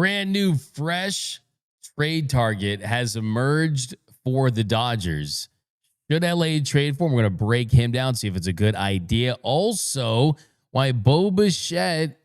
Brand new, fresh trade target has emerged for the Dodgers. Should LA trade for him? We're going to break him down, see if it's a good idea. Also, why Bo Bichette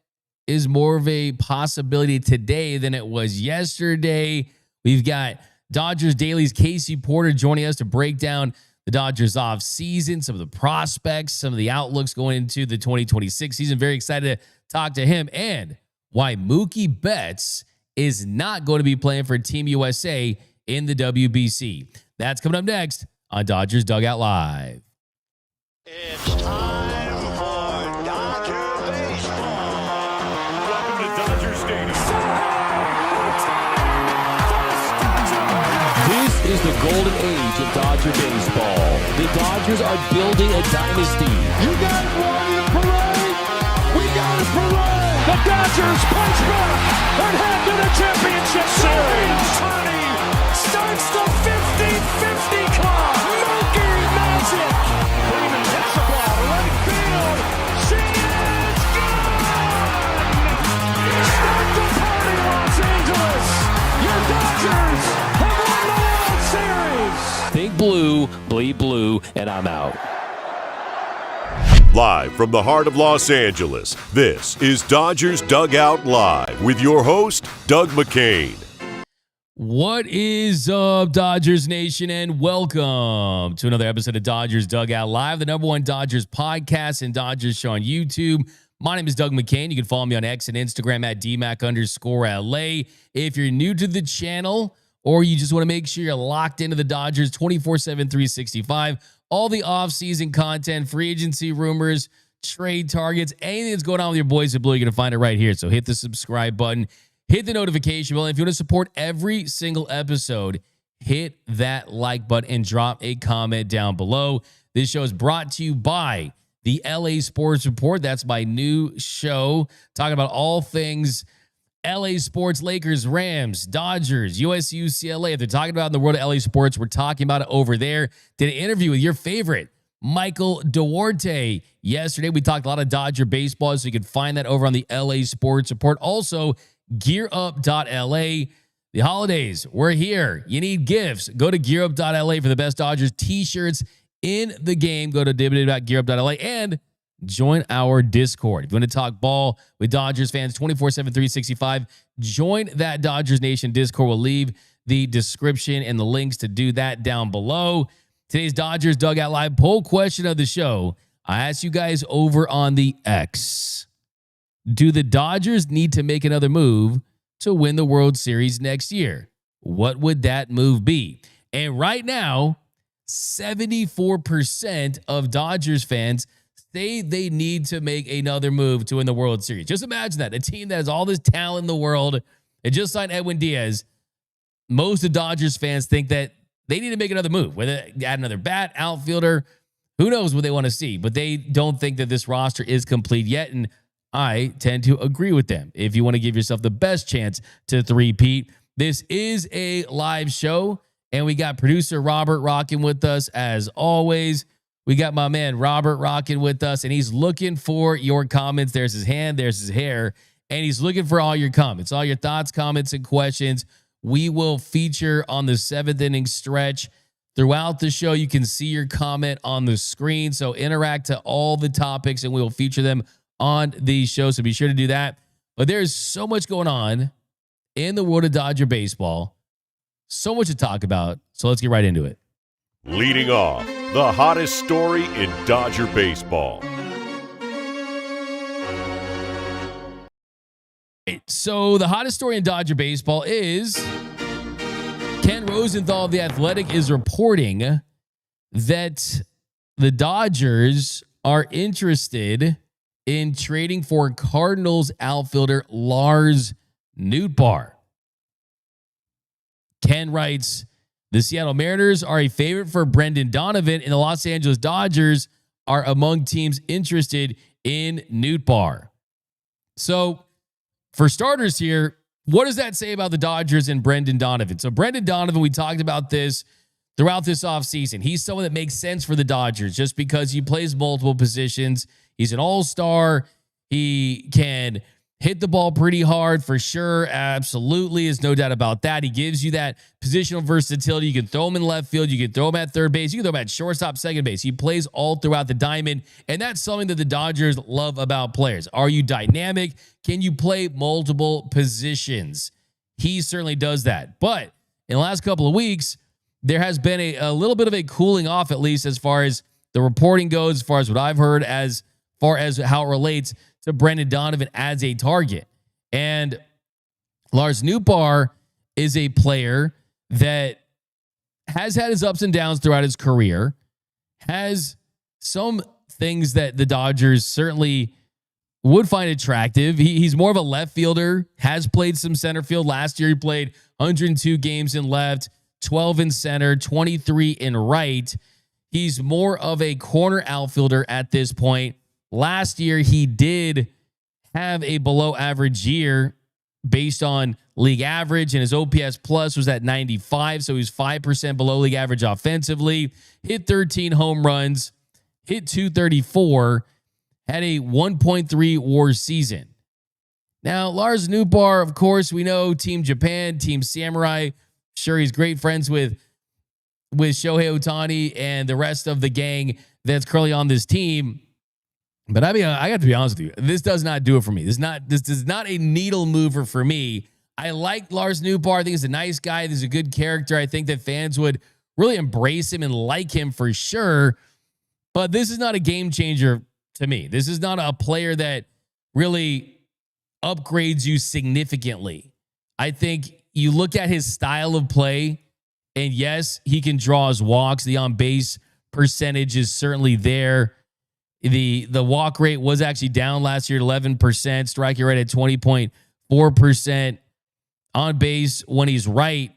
is more of a possibility today than it was yesterday. We've got Dodgers Daily's Casey Porter joining us to break down the Dodgers off season, some of the prospects, some of the outlooks going into the 2026 season. Very excited to talk to him, and why Mookie Betts is not going to be playing for Team USA in the WBC. That's coming up next on Dodgers Dugout Live. It's time for Dodger baseball. Welcome to Dodger Stadium. This is the golden age of Dodger baseball. The Dodgers are building a dynasty. You guys ready to parade? We got a parade. The Dodgers punch back and head to the championship series. Ohtani starts the 50-50 club. Mookie magic. Freeman hits the ball to right field. She is gone. Start the party, Los Angeles. Your Dodgers have won the World Series. Think blue, bleed blue, and I'm out. Live from the heart of Los Angeles, this is Dodgers Dugout Live with your host, Doug McKain. What is up, Dodgers Nation, and welcome to another episode of Dodgers Dugout Live, the number one Dodgers podcast and Dodgers show on YouTube. My name is Doug McKain. You can follow me on X and Instagram at DMac_LA. If you're new to the channel or you just want to make sure you're locked into the Dodgers 24/7, 365, all the offseason content, free agency rumors, trade targets, anything that's going on with your boys in blue, you're going to find it right here. So hit the subscribe button, hit the notification bell. If you want to support every single episode, hit that like button and drop a comment down below. This show is brought to you by the LA Sports Report. That's my new show, talking about all things LA sports, Lakers, Rams, Dodgers, USU, UCLA. If they're talking about in the world of LA sports, we're talking about it over there. Did an interview with your favorite, Michael Duarte, yesterday. We talked a lot of Dodger baseball, so you can find that over on the LA Sports Report. Also, gearup.la. The holidays, we're here. You need gifts. Go to gearup.la for the best Dodgers t-shirts in the game. Go to www.gearup.la and join our Discord. If you want to talk ball with Dodgers fans 24/7, 365, join that Dodgers Nation Discord. We'll leave the description and the links to do that down below. Today's Dodgers Dugout Live poll question of the show. I asked you guys over on the X, do the Dodgers need to make another move to win the World Series next year? What would that move be? And right now, 74% of Dodgers fans say they need to make another move to win the World Series. Just imagine that. A team that has all this talent in the world and just signed Edwin Diaz. Most of Dodgers fans think that they need to make another move, whether add another bat, outfielder, who knows what they want to see. But they don't think that this roster is complete yet, and I tend to agree with them. If you want to give yourself the best chance to three-peat, this is a live show, and we got producer Robert rocking with us as always. We got my man Robert rocking with us, and he's looking for your comments. There's his hand, there's his hair, and he's looking for all your comments, all your thoughts, comments, and questions. We will feature on the seventh inning stretch. Throughout the show, you can see your comment on the screen, so interact to all the topics, and we will feature them on the show, so be sure to do that. But there's so much going on in the world of Dodger baseball, so much to talk about, so let's get right into it. Leading off, the hottest story in Dodger baseball. So the hottest story in Dodger baseball is Ken Rosenthal of The Athletic is reporting that the Dodgers are interested in trading for Cardinals outfielder Lars Nootbaar. Ken writes, the Seattle Mariners are a favorite for Brendan Donovan, and the Los Angeles Dodgers are among teams interested in Nootbaar. So, for starters here, what does that say about the Dodgers and Brendan Donovan? So, Brendan Donovan, we talked about this throughout this offseason. He's someone that makes sense for the Dodgers just because he plays multiple positions. He's an all-star. He can hit the ball pretty hard for sure. Absolutely. There's no doubt about that. He gives you that positional versatility. You can throw him in left field. You can throw him at third base. You can throw him at shortstop, second base. He plays all throughout the diamond. And that's something that the Dodgers love about players. Are you dynamic? Can you play multiple positions? He certainly does that. But in the last couple of weeks, there has been a little bit of a cooling off, at least as far as the reporting goes, as far as what I've heard, as far as how it relates to Brendan Donovan as a target. And Lars Nootbaar is a player that has had his ups and downs throughout his career, has some things that the Dodgers certainly would find attractive. He's more of a left fielder, has played some center field. Last year, he played 102 games in left, 12 in center, 23 in right. He's more of a corner outfielder at this point. Last year, he did have a below average year based on league average, and his OPS plus was at 95, so he's 5% below league average offensively. Hit 13 home runs, hit 234, had a 1.3 WAR season. Now, Lars Nootbaar, of course, we know Team Japan, Team Samurai. Sure, he's great friends with Shohei Ohtani and the rest of the gang that's currently on this team. But I mean, I got to be honest with you. This does not do it for me. This is not a needle mover for me. I like Lars Nootbaar. I think he's a nice guy. He's a good character. I think that fans would really embrace him and like him for sure. But this is not a game changer to me. This is not a player that really upgrades you significantly. I think you look at his style of play, and yes, he can draw his walks. The on-base percentage is certainly there. The walk rate was actually down last year at 11%. Strike rate at 20.4%. On base when he's right,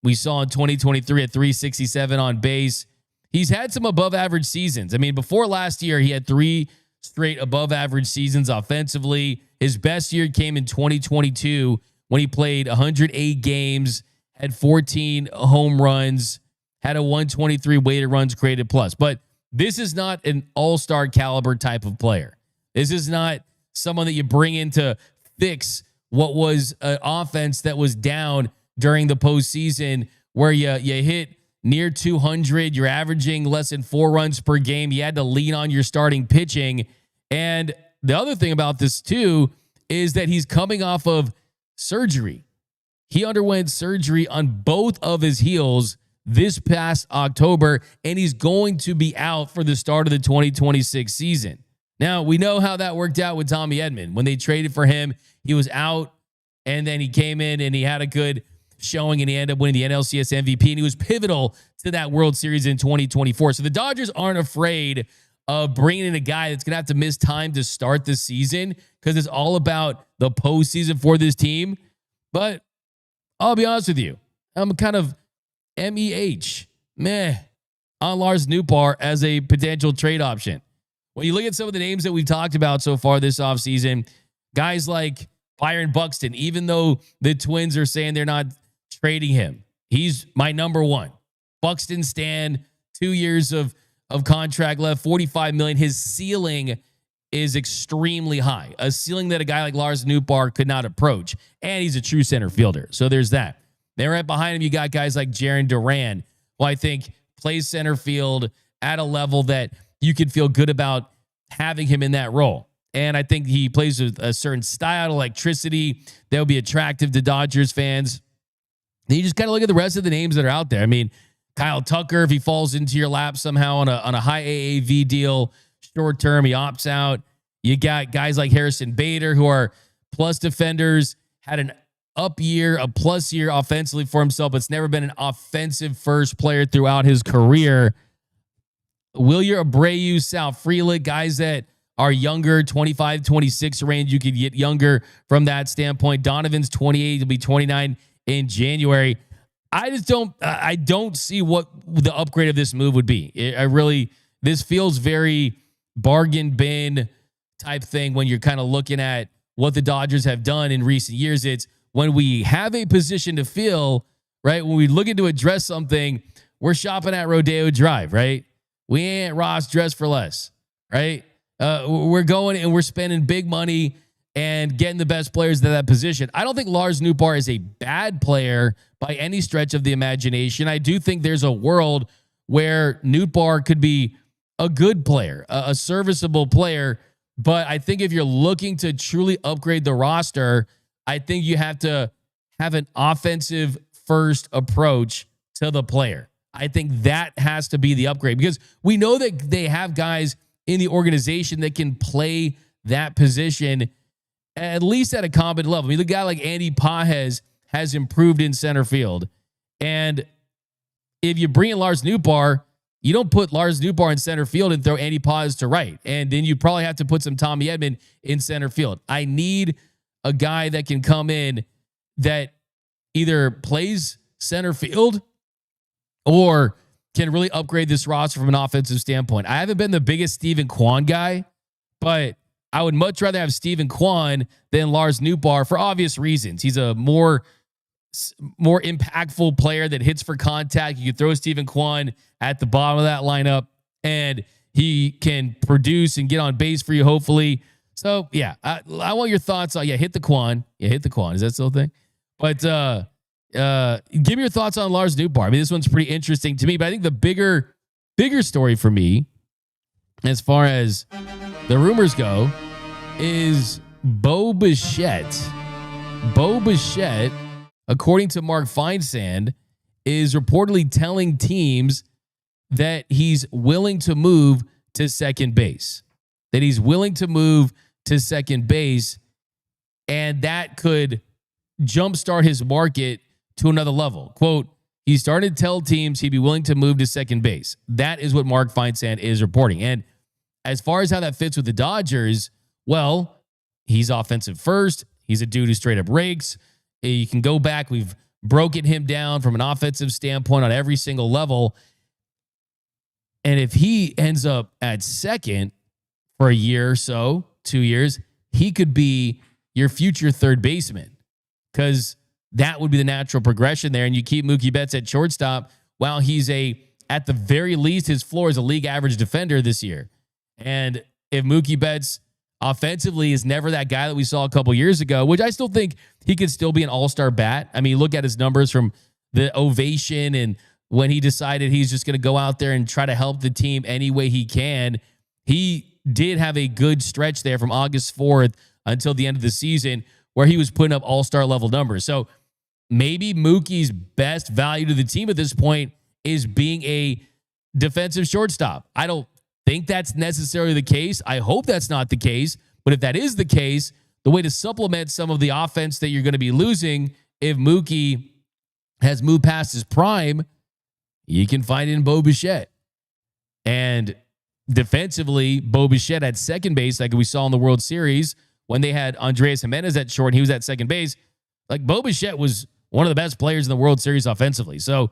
we saw in 2023 at 367 on base. He's had some above average seasons. I mean, before last year, he had 3 straight above average seasons offensively. His best year came in 2022 when he played 108 games, had 14 home runs, had a 123 weighted runs created plus. But this is not an all-star caliber type of player. This is not someone that you bring in to fix what was an offense that was down during the postseason, where you hit near 200. You're averaging less than 4 runs per game. You had to lean on your starting pitching. And the other thing about this, too, is that he's coming off of surgery. He underwent surgery on both of his heels this past October, and he's going to be out for the start of the 2026 season. Now, we know how that worked out with Tommy Edman. When they traded for him, he was out, and then he came in and he had a good showing, and he ended up winning the NLCS MVP, and he was pivotal to that World Series in 2024. So the Dodgers aren't afraid of bringing in a guy that's going to have to miss time to start the season, because it's all about the postseason for this team. But I'll be honest with you, I'm kind of meh on Lars Nootbaar as a potential trade option. When you look at some of the names that we've talked about so far this offseason, guys like Byron Buxton, even though the Twins are saying they're not trading him, he's my number one. Buxton Stan, 2 years of contract left, $45 million. His ceiling is extremely high, a ceiling that a guy like Lars Nootbaar could not approach. And he's a true center fielder. So there's that. Then right behind him, you got guys like Jarren Duran, who I think plays center field at a level that you could feel good about having him in that role. And I think he plays with a certain style, electricity that will be attractive to Dodgers fans. And you just kind of look at the rest of the names that are out there. I mean, Kyle Tucker, if he falls into your lap somehow on a high AAV deal, short term, he opts out. You got guys like Harrison Bader, who are plus defenders, had an up year, a plus year offensively for himself, but it's never been an offensive first player throughout his career. Wilyer Abreu, Sal Frelick, guys that are younger, 25, 26 range. You could get younger from that standpoint. Donovan's 28, he'll be 29 in January. I don't see what the upgrade of this move would be. This feels very bargain bin type thing when you're kind of looking at what the Dodgers have done in recent years. It's when we have a position to fill, right? When we looking to address something, we're shopping at Rodeo Drive, right? We ain't Ross dressed for less, right? We're going and we're spending big money and getting the best players to that position. I don't think Lars Nootbaar is a bad player by any stretch of the imagination. I do think there's a world where Nootbaar could be a good player, a serviceable player. But I think if you're looking to truly upgrade the roster, I think you have to have an offensive first approach to the player. I think that has to be the upgrade, because we know that they have guys in the organization that can play that position at least at a competent level. I mean, the guy like Andy Pages has improved in center field. And if you bring in Lars Nootbaar, you don't put Lars Nootbaar in center field and throw Andy Pages to right. And then you probably have to put some Tommy Edman in center field. I need a guy that can come in that either plays center field or can really upgrade this roster from an offensive standpoint. I haven't been the biggest Steven Kwan guy, but I would much rather have Steven Kwan than Lars Nootbaar for obvious reasons. He's a more impactful player that hits for contact. You could throw Steven Kwan at the bottom of that lineup, and he can produce and get on base for you, hopefully. So, yeah, I want your thoughts on, hit the Kwan. Yeah, hit the Kwan. Is that still a thing? But give me your thoughts on Lars Nootbaar. I mean, this one's pretty interesting to me, but I think the bigger story for me, as far as the rumors go, is Bo Bichette. Bo Bichette, according to Mark Feinsand, is reportedly telling teams that he's willing to move to second base. That he's willing to move to second base, and that could jumpstart his market to another level. Quote, he started to tell teams he'd be willing to move to second base. That is what Mark Feinsand is reporting. And as far as how that fits with the Dodgers, well, he's offensive first. He's a dude who straight up rakes. You can go back. We've broken him down from an offensive standpoint on every single level. And if he ends up at second for a year or so, 2 years, he could be your future third baseman, because that would be the natural progression there. And you keep Mookie Betts at shortstop while he's at the very least, his floor is a league average defender this year. And if Mookie Betts offensively is never that guy that we saw a couple years ago, which I still think he could still be an all-star bat. I mean, look at his numbers from the ovation and when he decided he's just going to go out there and try to help the team any way he can. He did have a good stretch there from August 4th until the end of the season where he was putting up all-star level numbers. So maybe Mookie's best value to the team at this point is being a defensive shortstop. I don't think that's necessarily the case. I hope that's not the case. But if that is the case, the way to supplement some of the offense that you're going to be losing if Mookie has moved past his prime, you can find it in Bo Bichette. And defensively, Bo Bichette at second base, like we saw in the World Series when they had Andrés Giménez at short and he was at second base. Like, Bo Bichette was one of the best players in the World Series offensively. So,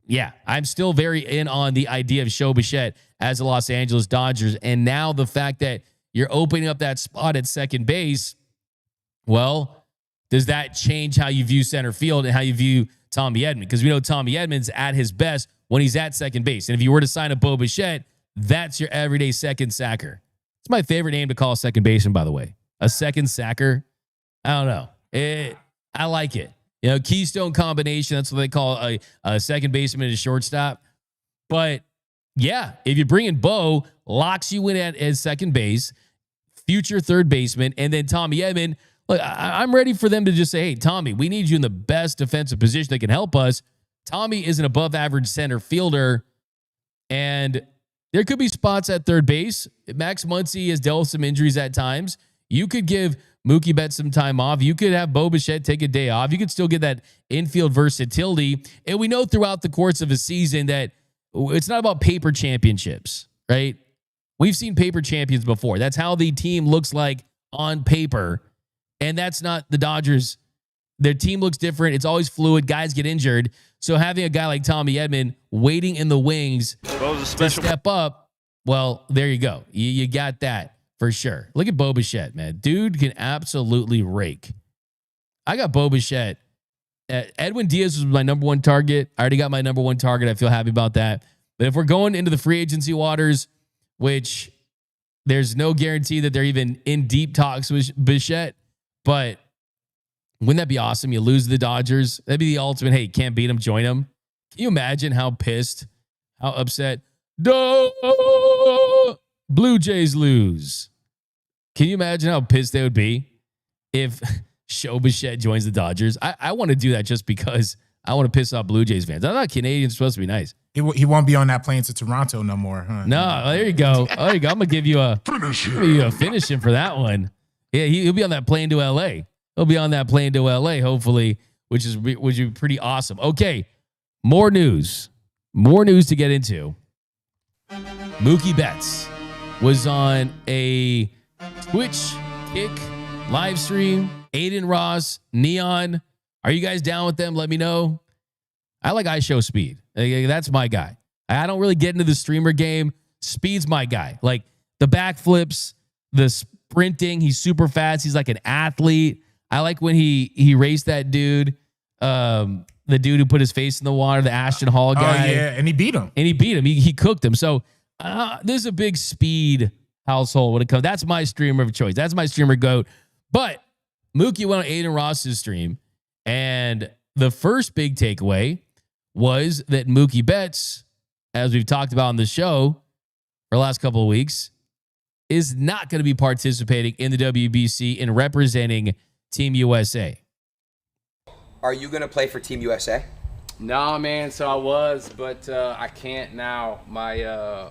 yeah, I'm still very in on the idea of Shohei Bichette as the Los Angeles Dodgers. And now the fact that you're opening up that spot at second base, well, does that change how you view center field and how you view Tommy Edman? Because we know Tommy Edman's at his best when he's at second base. And if you were to sign a Bo Bichette, that's your everyday second sacker. It's my favorite name to call a second baseman, by the way. A second sacker. I don't know. I like it. You know, keystone combination. That's what they call a second baseman and a shortstop. But yeah, if you bring in Bo, locks you in at second base, future third baseman, and then Tommy Edman. Look, I'm ready for them to just say, hey, Tommy, we need you in the best defensive position that can help us. Tommy is an above average center fielder, and there could be spots at third base. Max Muncy has dealt with some injuries at times. You could give Mookie Betts some time off. You could have Bo Bichette take a day off. You could still get that infield versatility. And we know throughout the course of a season that it's not about paper championships, right? We've seen paper champions before. That's how the team looks like on paper. And that's not the Dodgers. Their team looks different. It's always fluid. Guys get injured. So having a guy like Tommy Edman waiting in the wings to step up, well, there you go. You got that. For sure. Look at Bo Bichette, man. Dude can absolutely rake. I got Bo Bichette. Edwin Diaz was my number one target. I already got my number one target. I feel happy about that. But if we're going into the free agency waters, which there's no guarantee that they're even in deep talks with Bichette, but wouldn't that be awesome? You lose the Dodgers. That'd be the ultimate, hey, can't beat them, join them. Can you imagine how pissed, how upset? Blue Jays lose. Can you imagine how pissed they would be if Shohei Bichette joins the Dodgers? I want to do that just because I want to piss off Blue Jays fans. I thought Canadians were supposed to be nice. He won't be on that plane to Toronto no more, huh? No, there you go. There you go. I'm gonna give you a finish him for that one. Yeah, he'll be on that plane to LA. He'll be on that plane to LA, hopefully, which would be pretty awesome. Okay, more news to get into. Mookie Betts was on a Twitch Kick live stream. Aiden Ross, Neon. Are you guys down with them? Let me know. I like iShow Speed. That's my guy. I don't really get into the streamer game. Speed's my guy. Like the backflips, the sprinting. He's super fast. He's like an athlete. I like when he raced that dude, the dude who put his face in the water, the Ashton Hall guy. Oh, yeah, and he beat him. He cooked him. So this is a big Speed household when it comes. That's my streamer of choice. That's my streamer GOAT. But Mookie went on Aiden Ross's stream, and the first big takeaway was that Mookie Betts, as we've talked about on the show for the last couple of weeks, is not going to be participating in the WBC and representing Team USA. Are you going to play for Team USA? Nah, man. So I was, but I can't now. My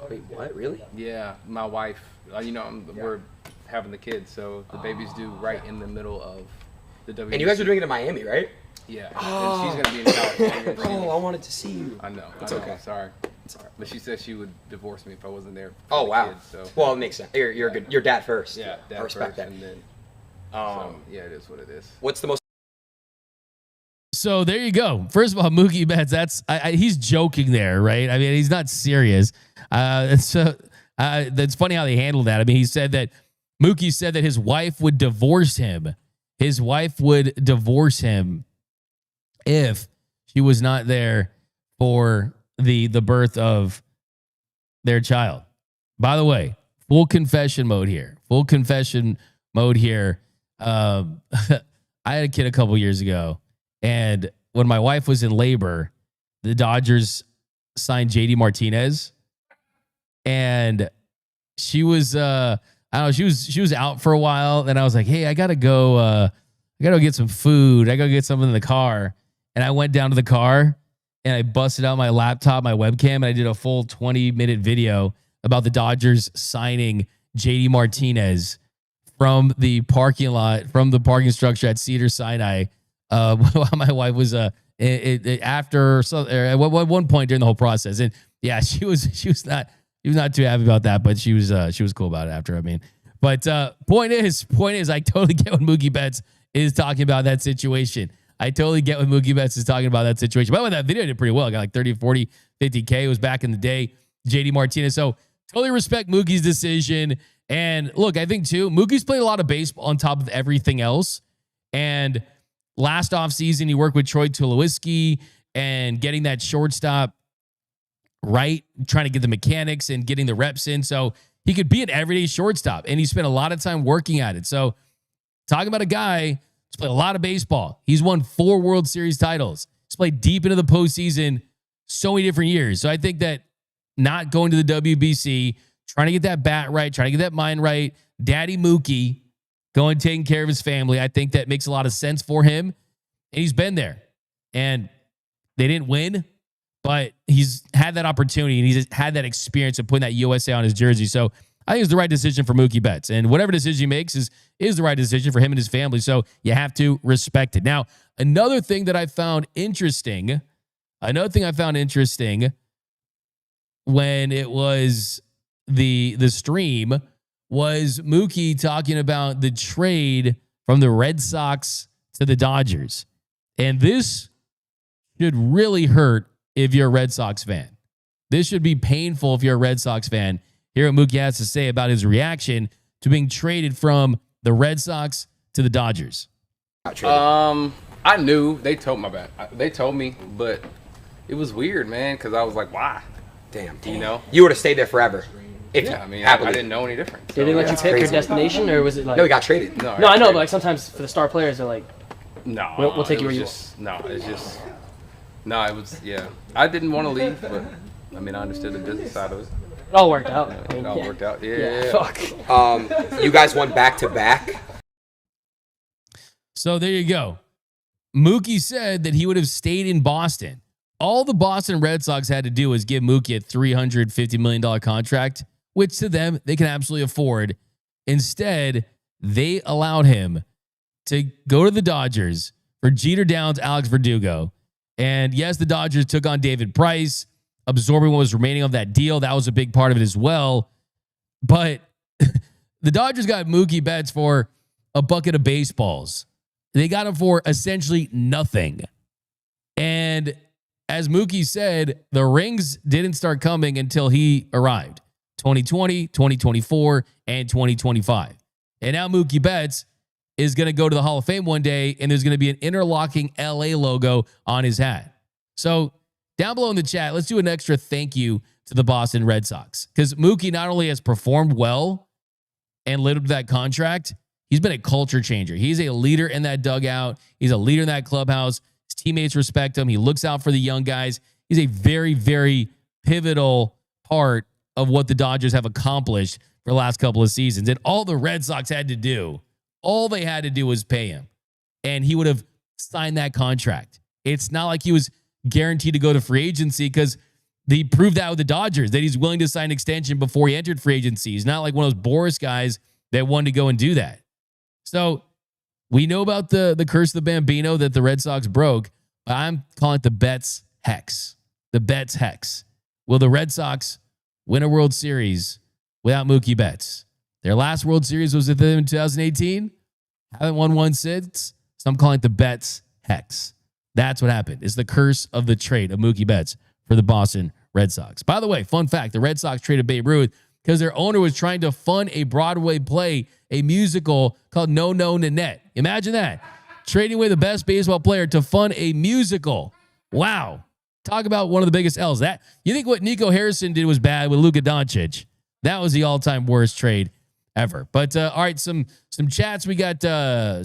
Wait, what? Really? yeah, my wife. We're having the kids, so the baby's due right in the middle of the WBC. And you guys are doing it in Miami, right? Yeah. And she's gonna be in California. Bro, I wanted to see you. I know. It's I know, okay. Sorry. It's all right. But she said she would divorce me if I wasn't there. Oh, for the wow. Kids, so. Well, it makes sense. You're good. You're dad first. Yeah, dad I respect first, that. and then. So, yeah, it is what it is. What's the most? So there you go. First of all, Mookie Betts, he's joking there, right? I mean, he's not serious. That's funny how they handled that. I mean, Mookie said that his wife would divorce him. His wife would divorce him if she was not there for the birth of their child. By the way, full confession mode here. I had a kid a couple years ago, and when my wife was in labor, the Dodgers signed JD Martinez, and she was she was out for a while, and I was like, hey, I gotta go get some food. I gotta get something in the car. And I went down to the car and I busted out my laptop, my webcam, and I did a full 20-minute video about the Dodgers signing JD Martinez from the parking lot, from the parking structure at Cedar Sinai. While my wife was at one point during the whole process. And yeah, she was not too happy about that, but she was cool about it after. I mean, but point is, I totally get what Mookie Betts is talking about that situation. I totally get what Mookie Betts is talking about that situation. By the way, that video did pretty well. I got like 30, 40, 50K. It was back in the day, JD Martinez. So totally respect Mookie's decision. And look, I think too, Mookie's played a lot of baseball on top of everything else. And last offseason, he worked with Troy Tulowitzki and getting that shortstop right, trying to get the mechanics and getting the reps in. So he could be an everyday shortstop, and he spent a lot of time working at it. So talking about a guy who's played a lot of baseball. He's won 4 World Series titles. He's played deep into the postseason so many different years. So I think that not going to the WBC, trying to get that bat right, trying to get that mind right, Daddy Mookie going taking care of his family, I think that makes a lot of sense for him. And he's been there. And they didn't win, but he's had that opportunity and he's had that experience of putting that USA on his jersey. So I think it's the right decision for Mookie Betts. And whatever decision he makes is the right decision for him and his family. So you have to respect it. Now, another thing I found interesting when it was the stream was Mookie talking about the trade from the Red Sox to the Dodgers. And this should really hurt if you're a Red Sox fan. This should be painful if you're a Red Sox fan. Hear what Mookie has to say about his reaction to being traded from the Red Sox to the Dodgers. I knew. They told me, but it was weird, man, because I was like, why? Damn. You know? You would have stayed there forever. If Yeah, I mean, I happily. didn't know any different. Did they let you pick your crazy. destination, or was it like? No, he got traded. No, No, I know, but like sometimes for the star players, they're like, no, We'll take it you where was you just, No, it's just, no, it was, yeah. I didn't want to leave, but I mean, I understood the business side of it. it all worked out. I It mean, all yeah. worked out. Yeah, Yeah. fuck. You guys won back-to-back. So there you go. Mookie said that he would have stayed in Boston. All the Boston Red Sox had to do was give Mookie a $350 million contract, which to them, they can absolutely afford. Instead, they allowed him to go to the Dodgers for Jeter Downs, Alex Verdugo. And yes, the Dodgers took on David Price, absorbing what was remaining of that deal. That was a big part of it as well. But the Dodgers got Mookie Betts for a bucket of baseballs. They got him for essentially nothing. And as Mookie said, the rings didn't start coming until he arrived. 2020, 2024, and 2025. And now Mookie Betts is going to go to the Hall of Fame one day, and there's going to be an interlocking LA logo on his hat. So down below in the chat, let's do an extra thank you to the Boston Red Sox. Because Mookie not only has performed well and lived up to that contract, he's been a culture changer. He's a leader in that dugout. He's a leader in that clubhouse. His teammates respect him. He looks out for the young guys. He's a very, very pivotal part of what the Dodgers have accomplished for the last couple of seasons. And all the Red Sox had to do, all they had to do was pay him. And he would have signed that contract. It's not like he was guaranteed to go to free agency because he proved that with the Dodgers, that he's willing to sign an extension before he entered free agency. He's not like one of those Boris guys that wanted to go and do that. So we know about the curse of the Bambino that the Red Sox broke. But I'm calling it the Betts Hex. The Betts Hex. Will the Red Sox win a World Series without Mookie Betts? Their last World Series was with them in 2018. Haven't won one since. So I'm calling it the Betts Hex. That's what happened. It's the curse of the trade of Mookie Betts for the Boston Red Sox. By the way, fun fact, the Red Sox traded Babe Ruth because their owner was trying to fund a Broadway play, a musical called No No Nanette. Imagine that. Trading away the best baseball player to fund a musical. Wow. Talk about one of the biggest L's. That you think what Nico Harrison did was bad with Luka Doncic. That was the all-time worst trade ever. But all right, some chats. We got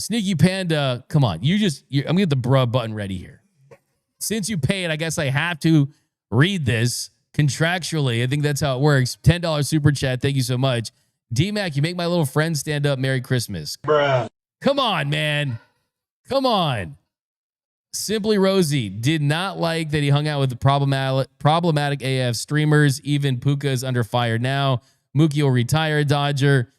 Sneaky Panda. Come on. I'm gonna get the bruh button ready here. Since you paid, I guess I have to read this contractually. I think that's how it works. $10 super chat. Thank you so much. D-Mac, you make my little friend stand up. Merry Christmas. Bruh. Come on, man. Come on. Simply Rosie did not like that he hung out with the problematic AF streamers. Even Puka is under fire now. Mookie will retire a Dodger.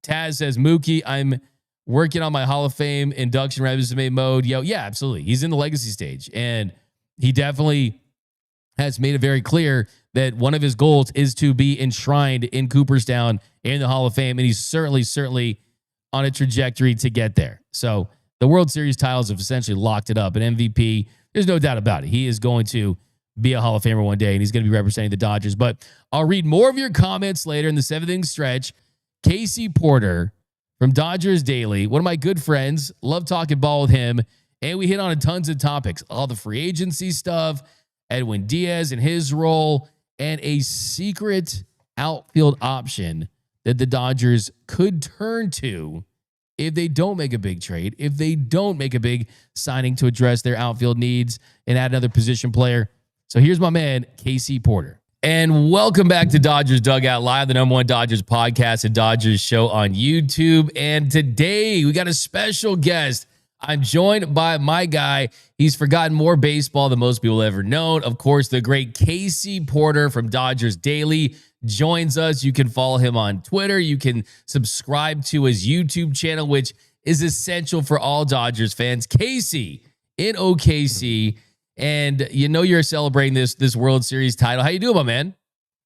Taz says, Mookie, I'm working on my Hall of Fame induction resume mode. Yo, yeah, absolutely. He's in the legacy stage. And he definitely has made it very clear that one of his goals is to be enshrined in Cooperstown in the Hall of Fame. And he's certainly on a trajectory to get there. So the World Series titles have essentially locked it up. An MVP, there's no doubt about it. He is going to be a Hall of Famer one day, and he's going to be representing the Dodgers. But I'll read more of your comments later in the seventh inning stretch. Casey Porter from Dodgers Daily, one of my good friends, love talking ball with him, and we hit on tons of topics, all the free agency stuff, Edwin Diaz and his role, and a secret outfield option that the Dodgers could turn to if they don't make a big trade, if they don't make a big signing to address their outfield needs and add another position player. So here's my man, Casey Porter. And welcome back to Dodgers Dugout Live, the #1 Dodgers podcast and Dodgers show on YouTube. And today we got a special guest. I'm joined by my guy. He's forgotten more baseball than most people ever known. Of course, the great Casey Porter from Dodgers Daily joins us. You can follow him on Twitter. You can subscribe to his YouTube channel, which is essential for all Dodgers fans. Casey in OKC. And you know you're celebrating this World Series title. How you doing, my man?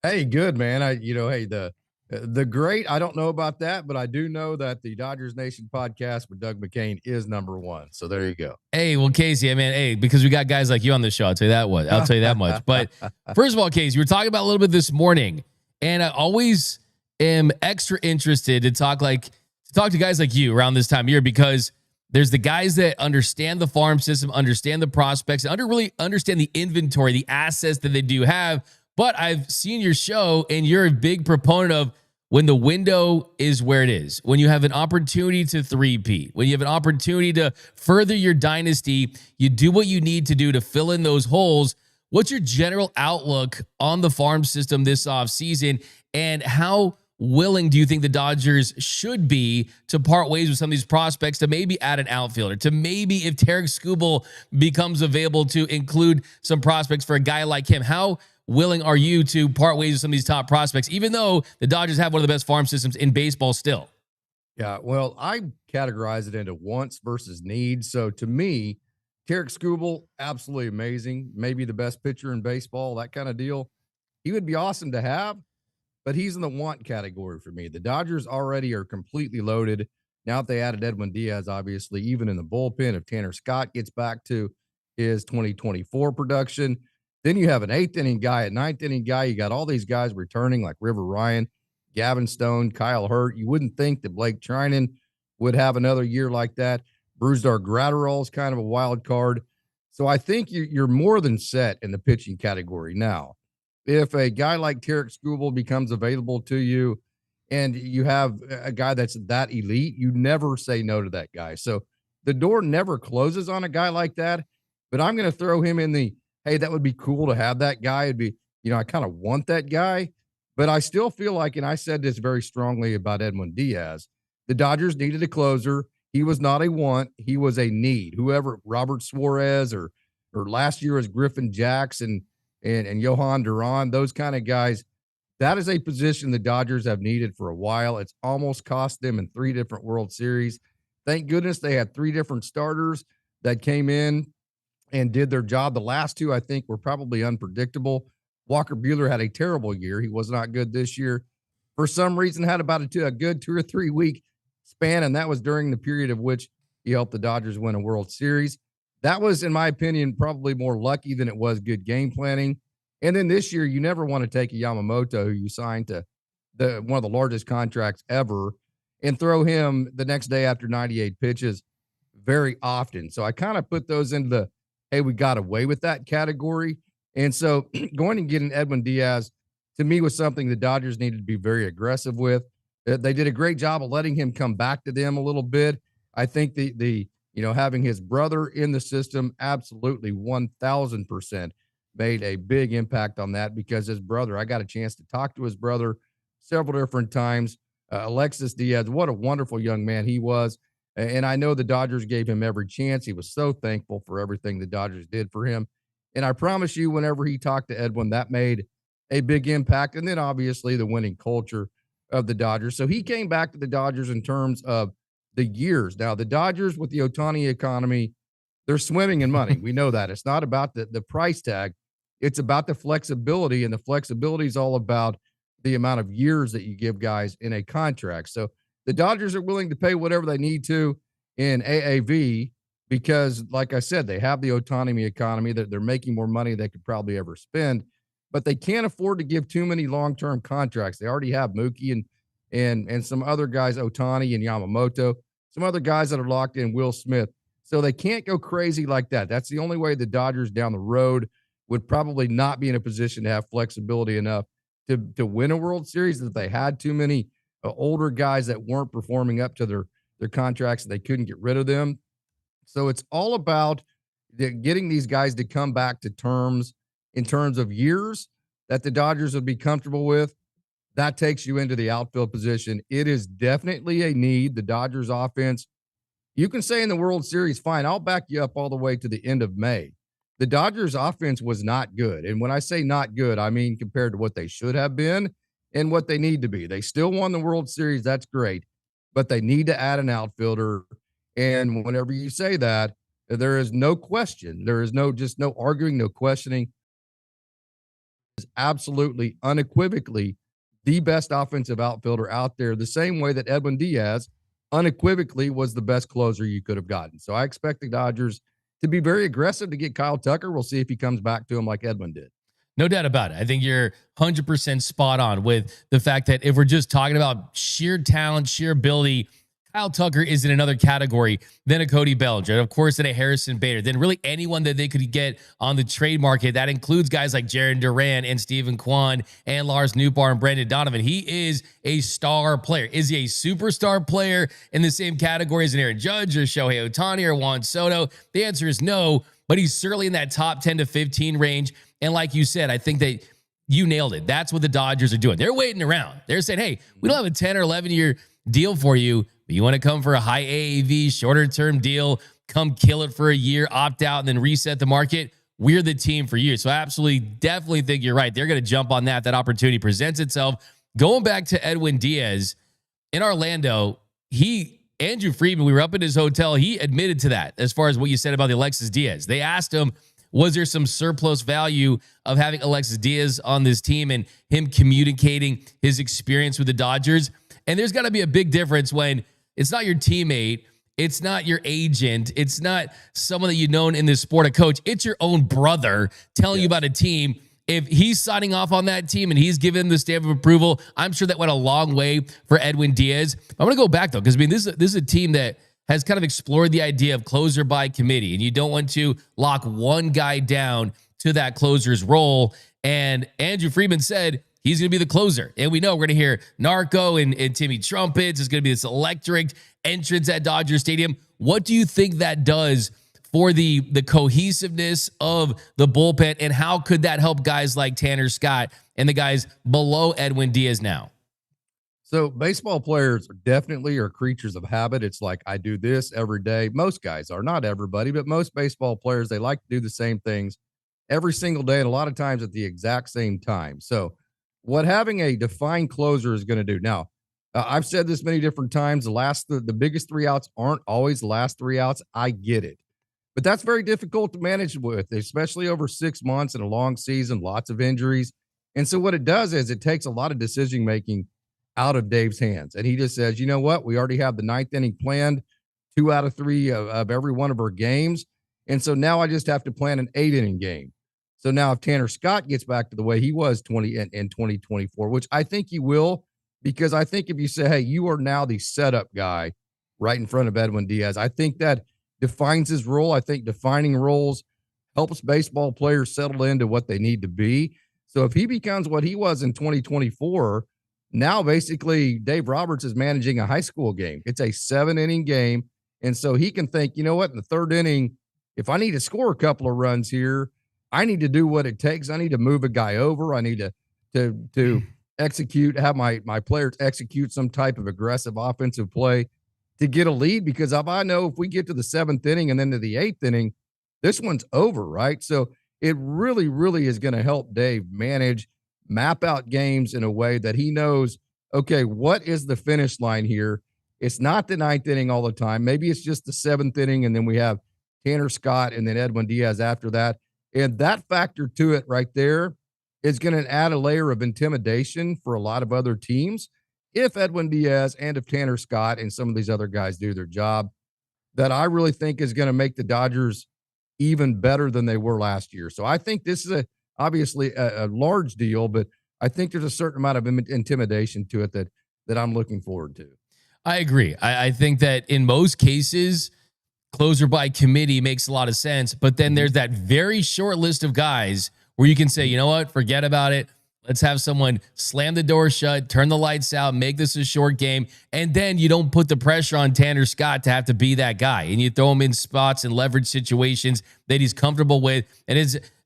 Hey, good, man. Hey, the great, I don't know about that, but I do know that the Dodgers Nation podcast with Doug McKain is #1. So there you go. Hey, well, Casey, I mean, hey, because we got guys like you on the show, I'll tell you that much. But first of all, Casey, we were talking about a little bit this morning, and I always am extra interested to talk to guys like you around this time of year, because there's the guys that understand the farm system, understand the prospects, really understand the inventory, the assets that they do have. But I've seen your show, and you're a big proponent of when the window is where it is, when you have an opportunity to three-peat, when you have an opportunity to further your dynasty, you do what you need to do to fill in those holes. What's your general outlook on the farm system this offseason, and how willing do you think the Dodgers should be to part ways with some of these prospects, to maybe add an outfielder, to maybe, if Tarek Skubal becomes available, to include some prospects for a guy like him? How willing are you to part ways with some of these top prospects, even though the Dodgers have one of the best farm systems in baseball still? Yeah, well, I categorize it into wants versus needs. So to me, Tarek Skubal, absolutely amazing, maybe the best pitcher in baseball, that kind of deal. He would be awesome to have, but he's in the want category for me. The Dodgers already are completely loaded. Now, if they added Edwin Diaz, obviously, even in the bullpen, if Tanner Scott gets back to his 2024 production, then you have an eighth inning guy, a ninth inning guy. You got all these guys returning like River Ryan, Gavin Stone, Kyle Hurt. You wouldn't think that Blake Trinan would have another year like that. Brusdar Graterol is kind of a wild card. So I think you're more than set in the pitching category. Now, if a guy like Tarek Skubal becomes available to you and you have a guy that's that elite, you never say no to that guy. So the door never closes on a guy like that, but I'm going to throw him in the, hey, that would be cool to have that guy. It'd be, I kind of want that guy, but I still feel like, and I said this very strongly about Edwin Diaz, the Dodgers needed a closer. He was not a want. He was a need. Whoever, Robert Suarez or last year was Griffin Jackson and Johan Duran, those kind of guys, that is a position the Dodgers have needed for a while. It's almost cost them in 3 different World Series. Thank goodness they had 3 different starters that came in and did their job. The last 2, I think, were probably unpredictable. Walker Buehler had a terrible year. He was not good this year. For some reason, had about a good 2 or 3 week span, and that was during the period of which he helped the Dodgers win a World Series. That was, in my opinion, probably more lucky than it was good game planning. And then this year, you never want to take a Yamamoto, who you signed to one of the largest contracts ever, and throw him the next day after 98 pitches very often. So I kind of put those into the, hey, we got away with that category. And so going and getting Edwin Diaz, to me, was something the Dodgers needed to be very aggressive with. They did a great job of letting him come back to them a little bit. I think the having his brother in the system, absolutely 1,000% made a big impact on that, because his brother, I got a chance to talk to his brother several different times. Alexis Diaz, what a wonderful young man he was. And I know the Dodgers gave him every chance. He was so thankful for everything the Dodgers did for him. And I promise you, whenever he talked to Edwin, that made a big impact. And then obviously the winning culture of the Dodgers. So he came back to the Dodgers in terms of the years. Now, the Dodgers with the Ohtani economy, they're swimming in money. We know that. It's not about the price tag. It's about the flexibility, and the flexibility is all about the amount of years that you give guys in a contract. So the Dodgers are willing to pay whatever they need to in AAV because, like I said, they have the Ohtani economy, that they're making more money than they could probably ever spend, but they can't afford to give too many long-term contracts. They already have Mookie and some other guys, Ohtani and Yamamoto, some other guys that are locked in, Will Smith. So they can't go crazy like that. That's the only way the Dodgers down the road would probably not be in a position to have flexibility enough to win a World Series, if they had too many older guys that weren't performing up to their contracts and they couldn't get rid of them. So it's all about getting these guys to come back to terms in terms of years that the Dodgers would be comfortable with. That takes you into the outfield position. It is definitely a need. The Dodgers offense, you can say in the World Series, fine, I'll back you up all the way to the end of May. The Dodgers offense was not good. And when I say not good, I mean compared to what they should have been and what they need to be. They still won the World Series. That's great. But they need to add an outfielder. And whenever you say that, there is no question. There is no arguing, no questioning. Is absolutely unequivocally the best offensive outfielder out there, the same way that Edwin Diaz unequivocally was the best closer you could have gotten. So I expect the Dodgers to be very aggressive to get Kyle Tucker. We'll see if he comes back to him like Edwin did. No doubt about it. I think you're 100% spot on with the fact that if we're just talking about sheer talent, sheer ability, Kyle Tucker is in another category than a Cody Bellinger, and of course, than a Harrison Bader, than really anyone that they could get on the trade market. That includes guys like Jaron Duran and Stephen Kwan and Lars Nootbaar and Brendan Donovan. He is a star player. Is he a superstar player in the same category as an Aaron Judge or Shohei Ohtani or Juan Soto? The answer is no, but he's certainly in that top 10 to 15 range. And like you said, I think that you nailed it. That's what the Dodgers are doing. They're waiting around. They're saying, hey, we don't have a 10 or 11-year deal for you, but you want to come for a high AAV, shorter-term deal, come kill it for a year, opt out, and then reset the market. We're the team for you. So I absolutely, definitely think you're right. They're going to jump on that. That opportunity presents itself. Going back to Edwin Diaz, in Orlando, Andrew Friedman, we were up in his hotel, he admitted to that as far as what you said about the Alexis Diaz. They asked him, was there some surplus value of having Alexis Diaz on this team and him communicating his experience with the Dodgers? And there's got to be a big difference when it's not your teammate, it's not your agent, it's not someone that you've known in this sport, a coach. It's your own brother telling you about a team. If he's signing off on that team and he's given the stamp of approval, I'm sure that went a long way for Edwin Diaz. I'm going to go back, though, because, I mean, this is a team that has kind of explored the idea of closer by committee, and you don't want to lock one guy down to that closer's role. And Andrew Friedman said he's going to be the closer. And we know we're going to hear Narco and Timmy Trumpets. It's going to be this electric entrance at Dodger Stadium. What do you think that does for the cohesiveness of the bullpen, and how could that help guys like Tanner Scott and the guys below Edwin Diaz now? So baseball players definitely are creatures of habit. It's like, I do this every day. Most guys are, not everybody, but most baseball players, they like to do the same things every single day, and a lot of times at the exact same time. So what having a defined closer is going to do. Now, I've said this many different times. The biggest three outs aren't always the last three outs. I get it. But that's very difficult to manage with, especially over 6 months and a long season, lots of injuries. And so what it does is it takes a lot of decision-making out of Dave's hands. And he just says, you know what? We already have the ninth inning planned, 2 out of 3 of every one of our games. And so now I just have to plan an 8-inning game. So now if Tanner Scott gets back to the way he was in 2024, which I think he will, because I think if you say, hey, you are now the setup guy right in front of Edwin Diaz, I think that defines his role. I think defining roles helps baseball players settle into what they need to be. So if he becomes what he was in 2024, now basically Dave Roberts is managing a high school game. It's a 7-inning game. And so he can think, you know what, in the 3rd inning, if I need to score a couple of runs here, I need to do what it takes. I need to move a guy over. I need to execute, have my players execute some type of aggressive offensive play to get a lead, because if I know if we get to the 7th inning and then to the 8th inning, this one's over, right? So it really, really is going to help Dave map out games in a way that he knows, okay, what is the finish line here? It's not the 9th inning all the time. Maybe it's just the 7th inning, and then we have Tanner Scott and then Edwin Diaz after that. And that factor to it right there is going to add a layer of intimidation for a lot of other teams. If Edwin Diaz and if Tanner Scott and some of these other guys do their job, that I really think is going to make the Dodgers even better than they were last year. So I think this is obviously a large deal, but I think there's a certain amount of intimidation to it that I'm looking forward to. I agree. I think that in most cases, closer by committee makes a lot of sense, but then there's that very short list of guys where you can say, you know what, forget about it. Let's have someone slam the door shut, turn the lights out, make this a short game, and then you don't put the pressure on Tanner Scott to have to be that guy, and you throw him in spots and leverage situations that he's comfortable with. And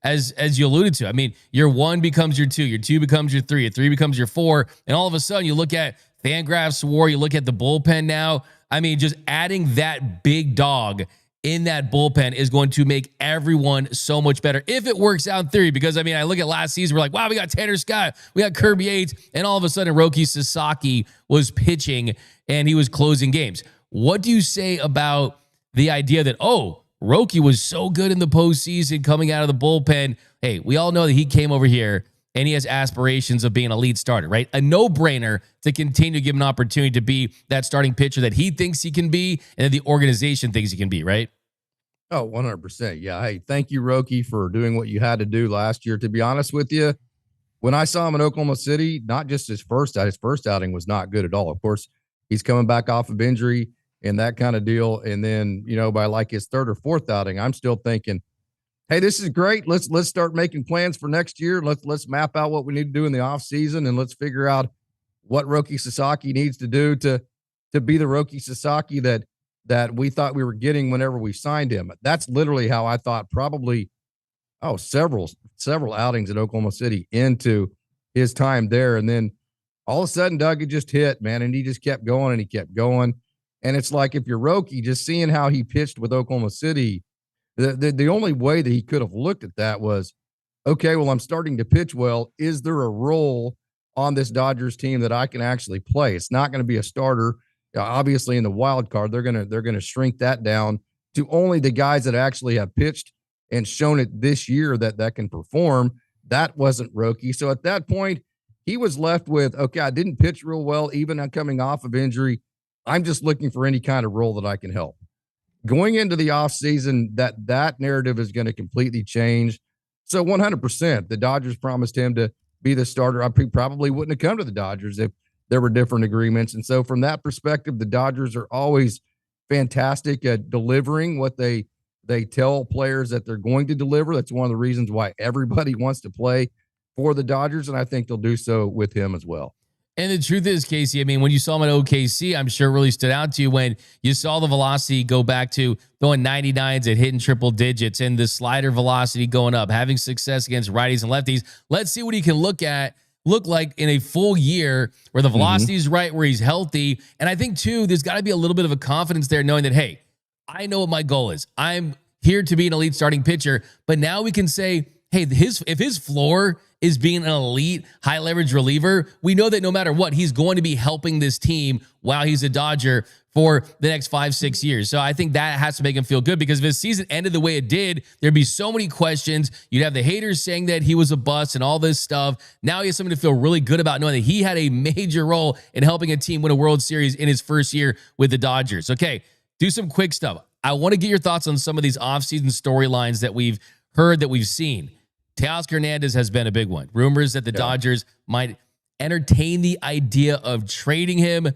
as you alluded to, I mean, your 1 becomes your 2, your 2 becomes your 3, your 3 becomes your 4, and all of a sudden you look at Fangraphs WAR, you look at the bullpen now. I mean, just adding that big dog in that bullpen is going to make everyone so much better if it works out in theory. Because, I mean, I look at last season, we're like, wow, we got Tanner Scott, we got Kirby Yates, and all of a sudden Hiroki Sasaki was pitching and he was closing games. What do you say about the idea that, Roki was so good in the postseason coming out of the bullpen? Hey, we all know that he came over here and he has aspirations of being a lead starter, right? A no-brainer to continue to give him an opportunity to be that starting pitcher that he thinks he can be and that the organization thinks he can be, right? Oh, 100%. Yeah. Hey, thank you, Roki, for doing what you had to do last year. To be honest with you, when I saw him in Oklahoma City, not just his first outing was not good at all. Of course, he's coming back off of injury. and that kind of deal. And then, by like his third or fourth outing, I'm still thinking, hey, this is great. Let's start making plans for next year. Let's map out what we need to do in the off season, and let's figure out what Roki Sasaki needs to do to be the Roki Sasaki that we thought we were getting whenever we signed him. That's literally how I thought probably several outings in Oklahoma City into his time there. And then all of a sudden, Doug, it just hit, man, and he just kept going and he kept going. And it's like, if you're Roki, just seeing how he pitched with Oklahoma City, the only way that he could have looked at that was, okay, well, I'm starting to pitch well. Is there a role on this Dodgers team that I can actually play? It's not going to be a starter. Obviously, in the wild card, they're going to shrink that down to only the guys that actually have pitched and shown it this year that can perform. That wasn't Roki. So at that point, he was left with, okay, I didn't pitch real well, even coming off of injury. I'm just looking for any kind of role that I can help. Going into the offseason, that narrative is going to completely change. So 100%, the Dodgers promised him to be the starter. I probably wouldn't have come to the Dodgers if there were different agreements. And so from that perspective, the Dodgers are always fantastic at delivering what they tell players that they're going to deliver. That's one of the reasons why everybody wants to play for the Dodgers, and I think they'll do so with him as well. And the truth is, Casey, I mean, when you saw him at OKC, I'm sure it really stood out to you when you saw the velocity go back to throwing 99s and hitting triple digits and the slider velocity going up, having success against righties and lefties. Let's see what he can look like in a full year where the velocity is right, where he's healthy. And I think, too, there's got to be a little bit of a confidence there knowing that, hey, I know what my goal is. I'm here to be an elite starting pitcher. But now we can say, hey, if his floor is being an elite high leverage reliever, we know that no matter what, he's going to be helping this team while he's a Dodger for the next 5-6 years. So I think that has to make him feel good, because if his season ended the way it did, there'd be so many questions. You'd have the haters saying that he was a bust and all this stuff. Now he has something to feel really good about, knowing that he had a major role in helping a team win a World Series in his first year with the Dodgers. Okay, do some quick stuff. I want to get your thoughts on some of these offseason storylines that we've heard, that we've seen. Teoscar Hernandez has been a big one. Rumors that the Dodgers might entertain the idea of trading him.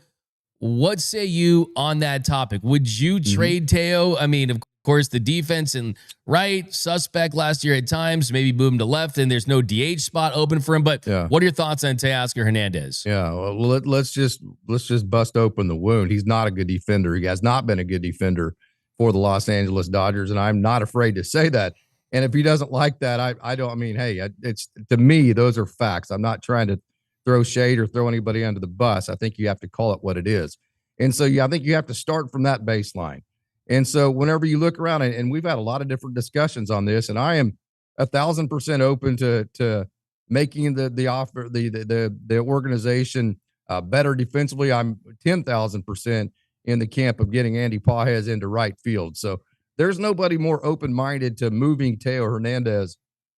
What say you on that topic? Would you trade Teo? I mean, of course, the defense and right, suspect last year at times, maybe move him to left, and there's no DH spot open for him. But what are your thoughts on Teoscar Hernandez? Yeah, well, let's just bust open the wound. He's not a good defender. He has not been a good defender for the Los Angeles Dodgers, and I'm not afraid to say that. And if he doesn't like that, I don't, I mean, hey, it's, to me, those are facts. I'm not trying to throw shade or throw anybody under the bus. I think you have to call it what it is. And so, I think you have to start from that baseline. And so whenever you look around, and we've had a lot of different discussions on this, and I am 1,000% open to making the offer, the organization better defensively. I'm 10,000% in the camp of getting Andy Pages into right field. So there's nobody more open-minded to moving Teo Hernandez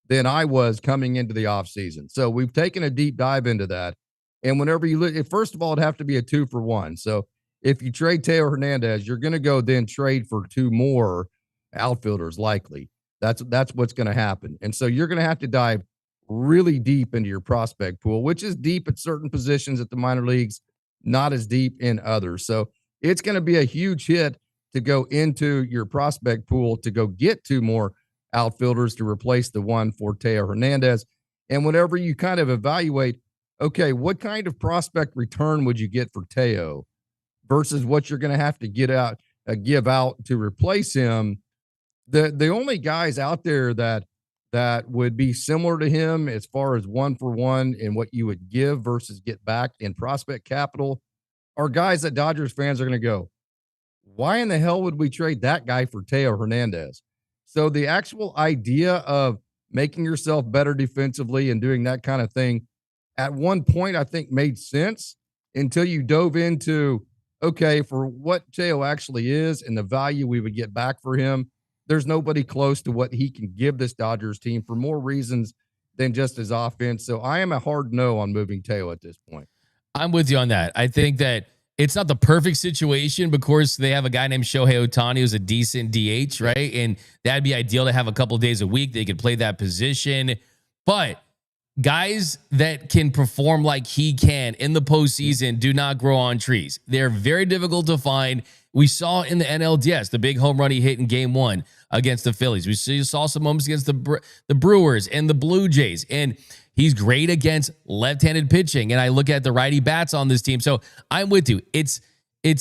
than I was coming into the offseason. So we've taken a deep dive into that. And whenever you look, first of all, it'd have to be a 2-for-1. So if you trade Teo Hernandez, you're going to go then trade for 2 more outfielders, likely. That's what's going to happen. And so you're going to have to dive really deep into your prospect pool, which is deep at certain positions at the minor leagues, not as deep in others. So it's going to be a huge hit to go into your prospect pool to go get 2 more outfielders to replace the one for Teo Hernandez. And whenever you kind of evaluate, okay, what kind of prospect return would you get for Teo versus what you're going to have to give out to replace him? The only guys out there that would be similar to him as far as 1-for-1 in what you would give versus get back in prospect capital are guys that Dodgers fans are going to go, why in the hell would we trade that guy for Teo Hernandez? So the actual idea of making yourself better defensively and doing that kind of thing at one point, I think made sense until you dove into, okay, for what Teo actually is and the value we would get back for him, there's nobody close to what he can give this Dodgers team for more reasons than just his offense. So I am a hard no on moving Teo at this point. I'm with you on that. I think that it's not the perfect situation because they have a guy named Shohei Ohtani who's a decent DH, right? And that'd be ideal to have a couple days a week. They could play that position. But guys that can perform like he can in the postseason do not grow on trees. They're very difficult to find. We saw in the NLDS the big home run he hit in Game 1 against the Phillies. We saw some moments against the Brewers and the Blue Jays, and he's great against left-handed pitching. And I look at the righty bats on this team, so I'm with you. It's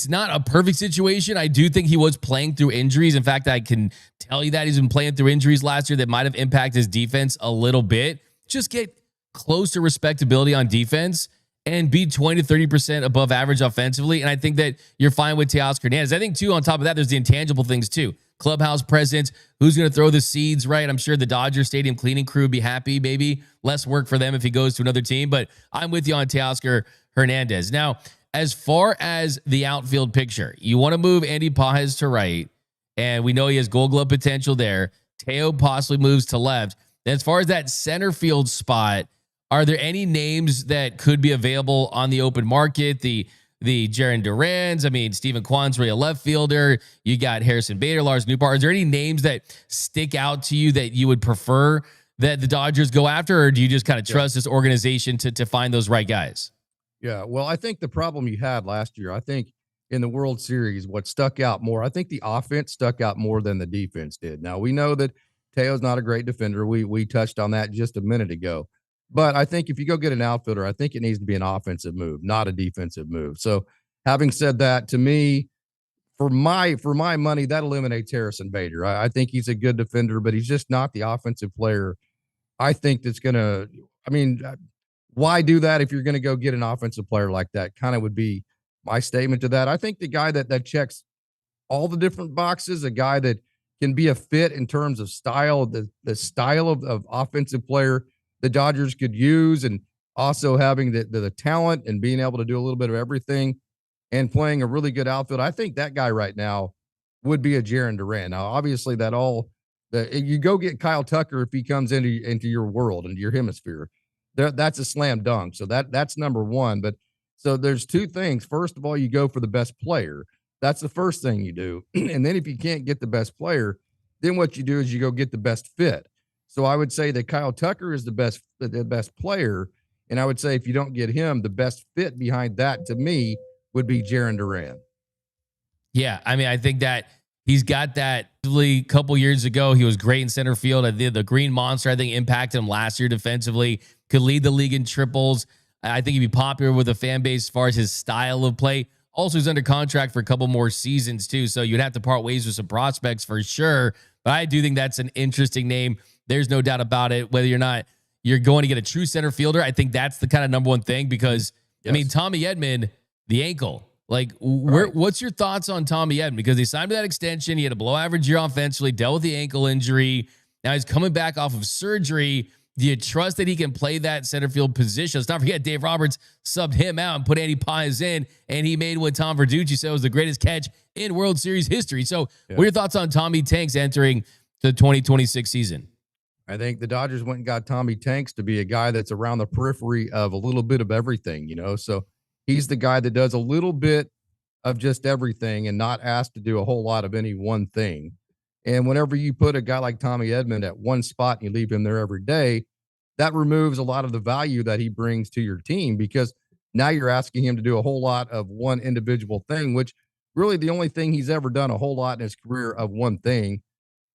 not a perfect situation. I do think he was playing through injuries. In fact, I can tell you that he's been playing through injuries last year that might have impacted his defense a little bit. Just get close to respectability on defense and be 20 to 30% above average offensively. And I think that you're fine with Teoscar Hernandez. I think, too, on top of that, there's the intangible things, too. Clubhouse presence, who's going to throw the seeds, right? I'm sure the Dodger Stadium cleaning crew would be happy, maybe less work for them if he goes to another team. But I'm with you on Teoscar Hernandez. Now, as far as the outfield picture, you want to move Andy Pages to right, and we know he has Gold Glove potential there. Teo possibly moves to left. And as far as that center field spot, are there any names that could be available on the open market? The Jaron Durans, I mean, Stephen Kwan's really a left fielder. You got Harrison Bader, Lars Nootbaar. Is there any names that stick out to you that you would prefer that the Dodgers go after, or do you just kind of trust this organization to find those right guys? Yeah, well, I think the problem you had last year, I think in the World Series, what stuck out more, I think the offense stuck out more than the defense did. Now, we know that Teo's not a great defender. We touched on that just a minute ago. But I think if you go get an outfielder, I think it needs to be an offensive move, not a defensive move. So having said that, to me, for my money, that eliminates Harrison Bader. I think he's a good defender, but he's just not the offensive player I think that's going to – I mean, why do that if you're going to go get an offensive player like that? Kind of would be my statement to that. I think the guy that checks all the different boxes, a guy that can be a fit in terms of style, the style of offensive player the Dodgers could use, and also having the talent and being able to do a little bit of everything and playing a really good outfield. I think that guy right now would be a Jaron Duran. Now, obviously you go get Kyle Tucker if he comes into your world, into your hemisphere. That's a slam dunk. So that's number one. But so there's two things. First of all, you go for the best player. That's the first thing you do. And then if you can't get the best player, then what you do is you go get the best fit. So I would say that Kyle Tucker is the best player. And I would say if you don't get him, the best fit behind that to me would be Jaron Duran. Yeah, I mean, I think that he's got that. A couple years ago, he was great in center field. The Green Monster, I think, impacted him last year defensively. Could lead the league in triples. I think he'd be popular with the fan base as far as his style of play. Also, he's under contract for a couple more seasons, too. So you'd have to part ways with some prospects for sure. But I do think that's an interesting name. There's no doubt about it. Whether you're not, you're going to get a true center fielder. I think that's the kind of number one thing because, yes. I mean, Tommy Edman, the ankle. Like, what's your thoughts on Tommy Edman? Because he signed that extension. He had a below average year offensively, dealt with the ankle injury. Now he's coming back off of surgery. Do you trust that he can play that center field position? Let's not forget Dave Roberts subbed him out and put Andy Pages in, and he made what Tom Verducci said was the greatest catch in World Series history. So what are your thoughts on Tommy Tanks entering the 2026 season? I think the Dodgers went and got Tommy Tanks to be a guy that's around the periphery of a little bit of everything, so he's the guy that does a little bit of just everything and not asked to do a whole lot of any one thing. And whenever you put a guy like Tommy Edman at one spot and you leave him there every day, that removes a lot of the value that he brings to your team because now you're asking him to do a whole lot of one individual thing, which really the only thing he's ever done a whole lot in his career of one thing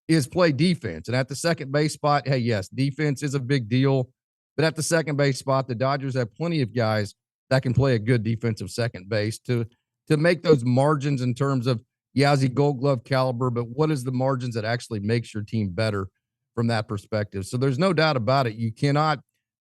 is play defense. And at the second base spot, hey, yes, defense is a big deal. But at the second base spot, the Dodgers have plenty of guys that can play a good defensive second base to make those margins in terms of, is he Gold Glove caliber, but what is the margins that actually makes your team better from that perspective? So there's no doubt about it. You cannot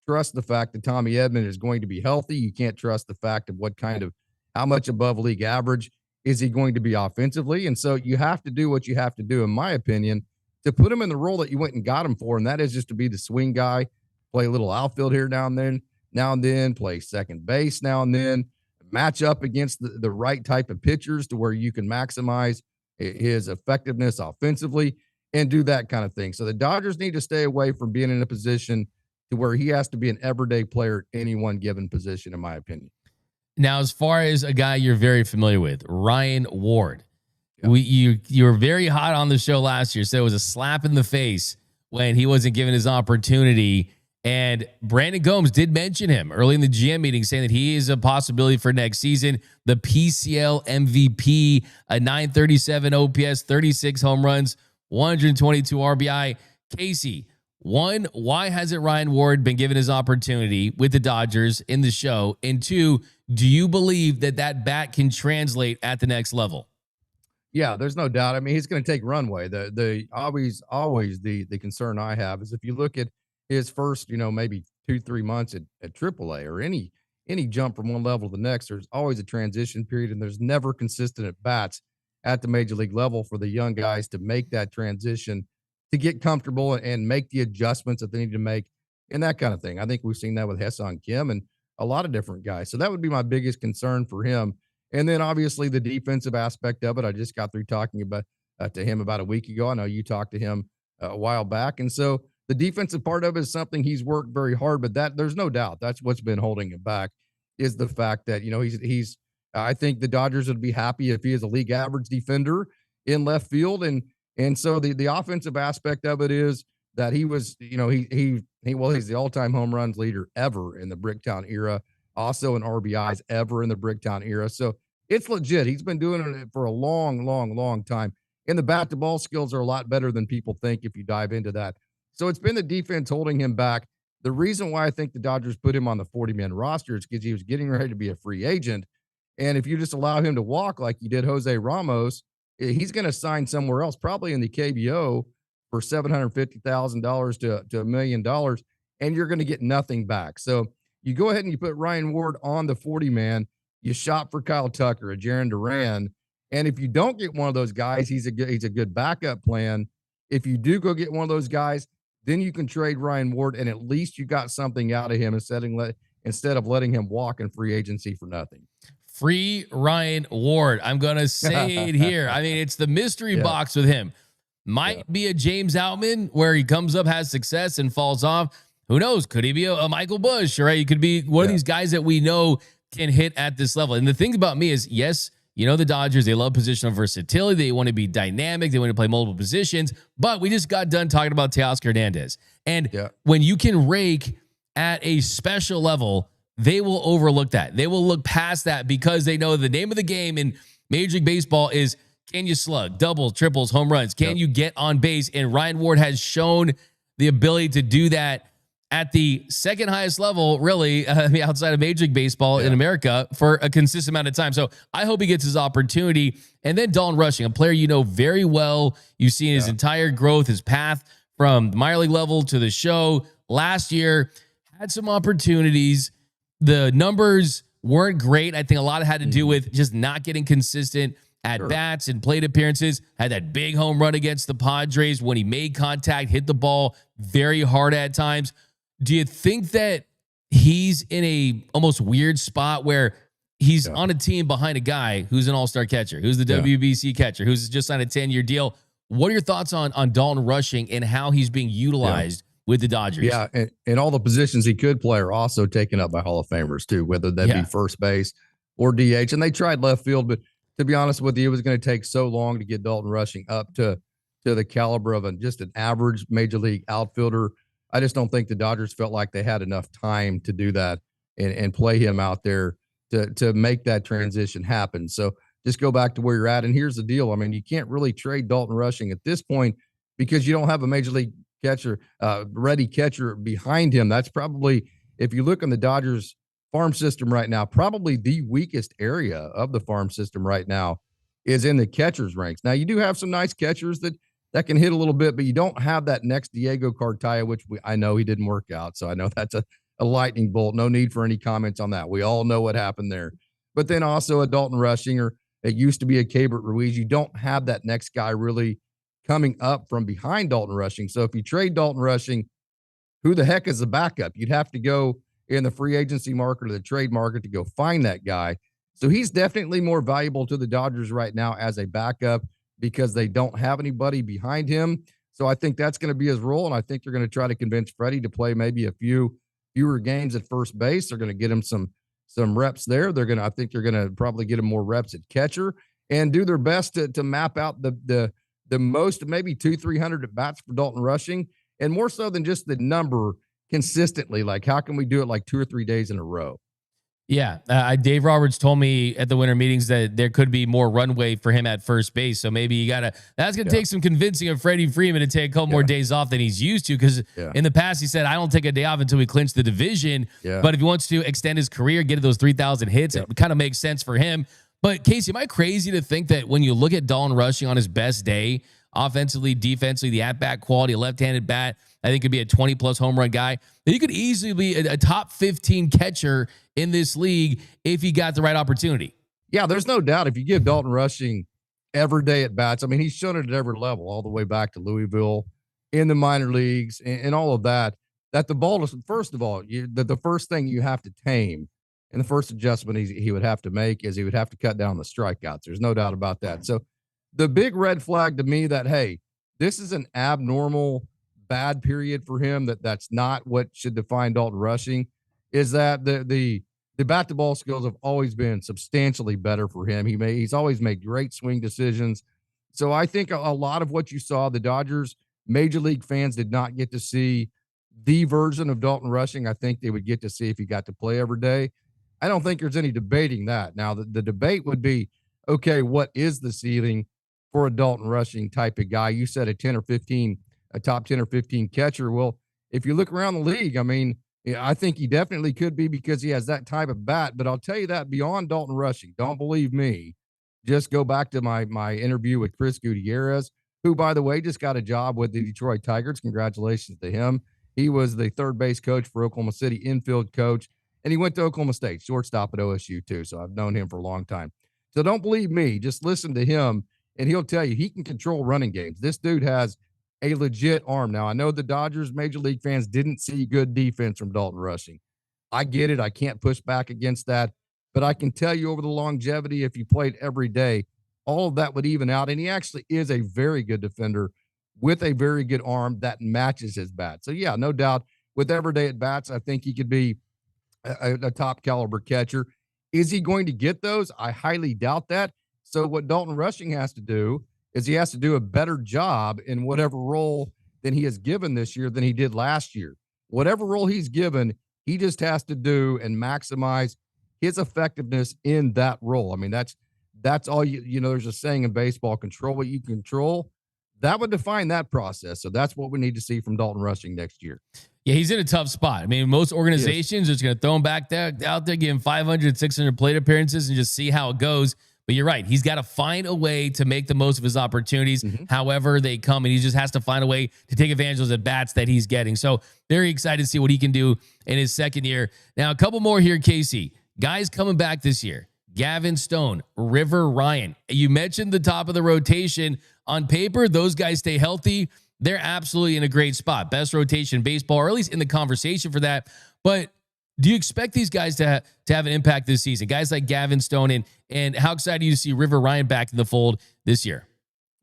trust the fact that Tommy Edman is going to be healthy. You can't trust the fact of how much above league average is he going to be offensively. And so you have to do what you have to do, in my opinion, to put him in the role that you went and got him for. And that is just to be the swing guy, play a little outfield here now and then, play second base now and then, match up against the right type of pitchers to where you can maximize his effectiveness offensively and do that kind of thing. So the Dodgers need to stay away from being in a position to where he has to be an everyday player at any one given position, in my opinion. Now, as far as a guy you're very familiar with, Ryan Ward, you were very hot on the show last year, so it was a slap in the face when he wasn't given his opportunity. And Brandon Gomes did mention him early in the GM meeting, saying that he is a possibility for next season. The PCL MVP, a 937 OPS, 36 home runs, 122 RBI. Casey, one, why hasn't Ryan Ward been given his opportunity with the Dodgers in the show? And two, do you believe that that bat can translate at the next level? Yeah, there's no doubt. I mean, he's going to take runway. The always the concern I have is if you look at his first, maybe 2-3 months at AAA or any jump from one level to the next, there's always a transition period, and there's never consistent at bats at the major league level for the young guys to make that transition, to get comfortable and make the adjustments that they need to make and that kind of thing. I think we've seen that with Ha-Seong Kim and a lot of different guys. So that would be my biggest concern for him. And then obviously the defensive aspect of it. I just got through talking about to him about a week ago. I know you talked to him a while back. And so the defensive part of it is something he's worked very hard, but that there's no doubt that's what's been holding him back is the fact that, he's I think the Dodgers would be happy if he is a league average defender in left field. And so the offensive aspect of it is that he was, he's the all-time home runs leader ever in the Bricktown era, also in RBIs ever in the Bricktown era. So it's legit. He's been doing it for a long, long, long time. And the bat-to-ball skills are a lot better than people think if you dive into that. So it's been the defense holding him back. The reason why I think the Dodgers put him on the 40-man roster is because he was getting ready to be a free agent. And if you just allow him to walk like you did Jose Ramos, he's going to sign somewhere else, probably in the KBO for $750,000 to $1 million, and you're going to get nothing back. So you go ahead and you put Ryan Ward on the 40-man. You shop for Kyle Tucker, a Jarren Duran, and if you don't get one of those guys, he's a good backup plan. If you do go get one of those guys, then you can trade Ryan Ward, and at least you got something out of him instead of letting him walk in free agency for nothing. Free Ryan Ward. I'm going to say it here. I mean, it's the mystery box with him. Might be a James Outman where he comes up, has success, and falls off. Who knows? Could he be a Michael Busch? Right? He could be one of these guys that we know can hit at this level. And the thing about me is, yes, the Dodgers, they love positional versatility. They want to be dynamic. They want to play multiple positions. But we just got done talking about Teoscar Hernandez. And when you can rake at a special level, they will overlook that. They will look past that because they know the name of the game in Major League Baseball is, can you slug, doubles, triples, home runs? Can you get on base? And Ryan Ward has shown the ability to do that at the second highest level, really, outside of Major League Baseball in America for a consistent amount of time. So I hope he gets his opportunity. And then Dalton Rushing, a player you know very well. You've seen his entire growth, his path from the minor league level to the show. Last year, had some opportunities. The numbers weren't great. I think a lot had to do with just not getting consistent at bats and plate appearances. Had that big home run against the Padres when he made contact, hit the ball very hard at times. Do you think that he's in a almost weird spot where he's on a team behind a guy who's an all-star catcher, who's the WBC catcher, who's just signed a 10-year deal? What are your thoughts on Dalton Rushing and how he's being utilized with the Dodgers? Yeah, and all the positions he could play are also taken up by Hall of Famers too, whether that be first base or DH. And they tried left field, but to be honest with you, it was going to take so long to get Dalton Rushing up to the caliber of just an average major league outfielder. I just don't think the Dodgers felt like they had enough time to do that and play him out there to make that transition happen. So just go back to where you're at. And here's the deal. I mean, you can't really trade Dalton Rushing at this point because you don't have a major league catcher, ready catcher behind him. That's probably, if you look in the Dodgers farm system right now, probably the weakest area of the farm system right now is in the catcher's ranks. Now, you do have some nice catchers that can hit a little bit, but you don't have that next Diego Cartaya, which I know he didn't work out. So I know that's a lightning bolt. No need for any comments on that. We all know what happened there. But then also a Dalton Rushing, or it used to be a Keibert Ruiz. You don't have that next guy really coming up from behind Dalton Rushing. So if you trade Dalton Rushing, who the heck is the backup? You'd have to go in the free agency market or the trade market to go find that guy. So he's definitely more valuable to the Dodgers right now as a backup because they don't have anybody behind him. So I think that's going to be his role. And I think they're going to try to convince Freddie to play maybe a fewer games at first base. They're going to get him some reps there. I think they're going to probably get him more reps at catcher and do their best to map out the most, maybe 200-300 at bats for Dalton Rushing. And more so than just the number, consistently. Like, how can we do it like 2 or 3 days in a row? Yeah. Dave Roberts told me at the winter meetings that there could be more runway for him at first base. So maybe that's going to take some convincing of Freddie Freeman to take a couple more days off than he's used to. Because in the past, he said, I don't take a day off until we clinch the division. But if he wants to extend his career, get to those 3,000 hits, it kind of makes sense for him. But Casey, am I crazy to think that when you look at Dalton Rushing on his best day, offensively, defensively, the at-bat quality, a left-handed bat, I think could be a 20-plus home run guy, that he could easily be a top 15 catcher in this league if he got the right opportunity? Yeah, there's no doubt if you give Dalton Rushing every day at bats, I mean, he's shown it at every level, all the way back to Louisville, in the minor leagues, and all of that, that the ball is, first of all, the first thing you have to tame, and the first adjustment he would have to make is he would have to cut down the strikeouts. There's no doubt about that. So the big red flag to me that, hey, this is an abnormal bad period for him, that's not what should define Dalton Rushing, is that the bat to ball skills have always been substantially better for him. He's always made great swing decisions. So I think a lot of what you saw, the Dodgers major league fans did not get to see the version of Dalton Rushing I think they would get to see if he got to play every day. I don't think there's any debating that. Now, the debate would be, okay, what is the ceiling for a Dalton Rushing type of guy? You said a top 10 or 15 catcher. Well, if you look around the league, I mean, I think he definitely could be because he has that type of bat. But I'll tell you that beyond Dalton Rushing, don't believe me, just go back to my interview with Chris Gutierrez, who, by the way, just got a job with the Detroit Tigers. Congratulations to him. He was the third base coach for Oklahoma City, infield coach, and he went to Oklahoma State, shortstop at OSU too. So I've known him for a long time. So don't believe me, just listen to him, and he'll tell you he can control running games. This dude has a legit arm. Now, I know the Dodgers major league fans didn't see good defense from Dalton Rushing. I get it. I can't push back against that. But I can tell you over the longevity, if you played every day, all of that would even out. And he actually is a very good defender with a very good arm that matches his bat. So, yeah, no doubt with every day at bats, I think he could be a top caliber catcher. Is he going to get those? I highly doubt that. So what Dalton Rushing has to do is he has to do a better job in whatever role than he has given this year than he did last year. Whatever role he's given, he just has to do and maximize his effectiveness in that role. I mean, that's all you know, there's a saying in baseball, control what you control. That would define that process. So that's what we need to see from Dalton Rushing next year. Yeah, he's in a tough spot. I mean, most organizations are just going to throw him back there, out there, give him 500, 600 plate appearances and just see how it goes. But you're right. He's got to find a way to make the most of his opportunities, however they come. And he just has to find a way to take advantage of those at-bats that he's getting. So very excited to see what he can do in his second year. Now, a couple more here, Casey. Guys coming back this year. Gavin Stone, River Ryan. You mentioned the top of the rotation. On paper, those guys stay healthy. They're absolutely in a great spot. Best rotation in baseball, or at least in the conversation for that. But do you expect these guys to have an impact this season? Guys like Gavin Stone, and how excited are you to see River Ryan back in the fold this year?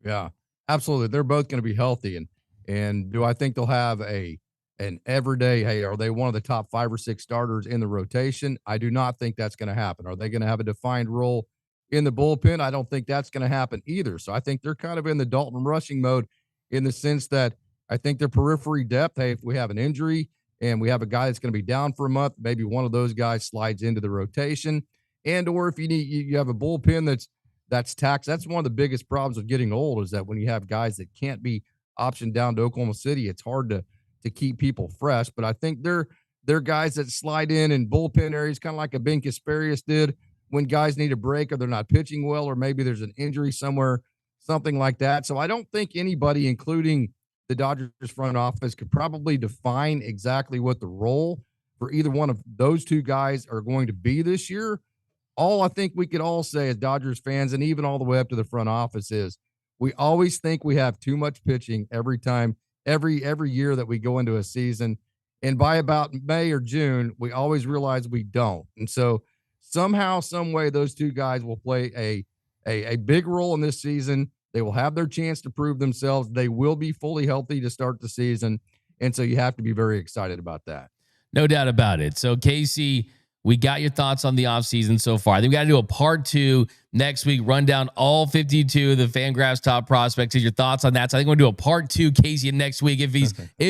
Yeah, absolutely. They're both going to be healthy. And do I think they'll have an everyday, hey, are they one of the top 5 or 6 starters in the rotation? I do not think that's going to happen. Are they going to have a defined role in the bullpen? I don't think that's going to happen either. So I think they're kind of in the Dalton Rushing mode in the sense that I think their periphery depth, hey, if we have an injury and we have a guy that's going to be down for a month, maybe one of those guys slides into the rotation. And or if you have a bullpen that's taxed, that's one of the biggest problems of getting old, is that when you have guys that can't be optioned down to Oklahoma City, it's hard to keep people fresh. But I think they're guys that slide in bullpen areas, kind of like a Ben Kasparius did when guys need a break or they're not pitching well, or maybe there's an injury somewhere, something like that. So I don't think anybody, including the Dodgers front office, could probably define exactly what the role for either one of those two guys are going to be this year. All I think we could all say as Dodgers fans, and even all the way up to the front office, is we always think we have too much pitching every time, every year that we go into a season. And by about May or June, we always realize we don't. And so somehow, some way, those two guys will play a big role in this season. They will have their chance to prove themselves. They will be fully healthy to start the season. And so you have to be very excited about that. No doubt about it. So, Casey, We got your thoughts on the offseason so far. I think we got to do a part 2 next week, run down all 52 of the Fangraphs top prospects. Your thoughts on that. So I think we're going to do a part 2, Casey, next week if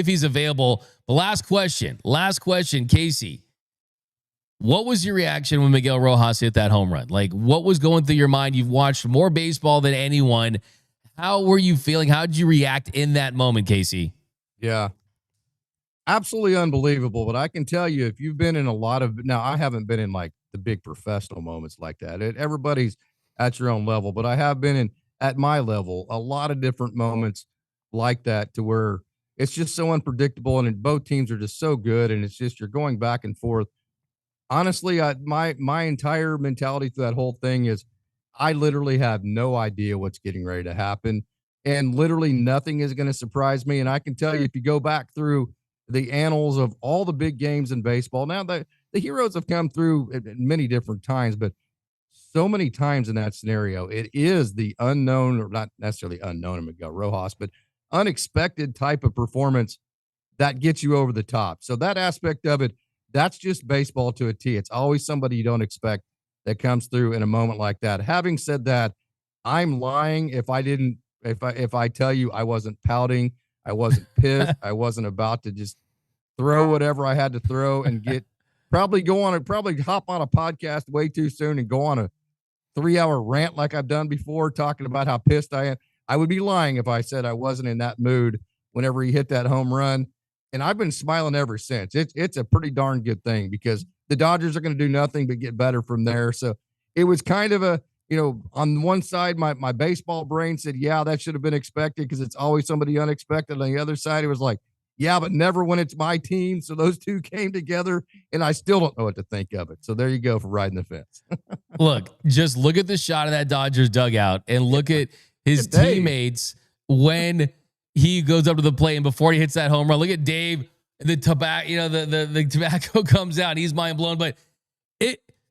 he's available. But last question, Casey. What was your reaction when Miguel Rojas hit that home run? Like, what was going through your mind? You've watched more baseball than anyone. How were you feeling? How did you react in that moment, Casey? Yeah. Absolutely unbelievable. But I can tell you, if you've been in a lot of, now I haven't been in like the big professional moments like that. Everybody's at your own level, but I have been in at my level, a lot of different moments like that to where it's just so unpredictable. And both teams are just so good. And it's just, you're going back and forth. Honestly, my entire mentality through that whole thing is I literally have no idea what's getting ready to happen. And literally nothing is going to surprise me. And I can tell you, if you go back through the annals of all the big games in baseball, now the heroes have come through at many different times, but so many times in that scenario, it is the unknown, or not necessarily unknown in Miguel Rojas, but unexpected type of performance that gets you over the top. So that aspect of it, that's just baseball to a T. It's always somebody you don't expect that comes through in a moment like that. Having said that, I'm lying if I tell you I wasn't pouting, I wasn't pissed, I wasn't about to just throw whatever I had to throw and probably hop on a podcast way too soon and go on a 3-hour rant like I've done before, talking about how pissed I am. I would be lying if I said I wasn't in that mood whenever he hit that home run. And I've been smiling ever since. It's a pretty darn good thing because the Dodgers are going to do nothing but get better from there. So it was kind of a, on one side, my baseball brain said, yeah, that should have been expected because it's always somebody unexpected. On the other side, it was like, yeah, but never when it's my team. So those two came together, and I still don't know what to think of it. So there you go for riding the fence. Just look at the shot of that Dodgers dugout and look at his teammates when he goes up to the plate and before he hits that home run. Look at Dave. The tobacco, the tobacco comes out. He's mind blown, but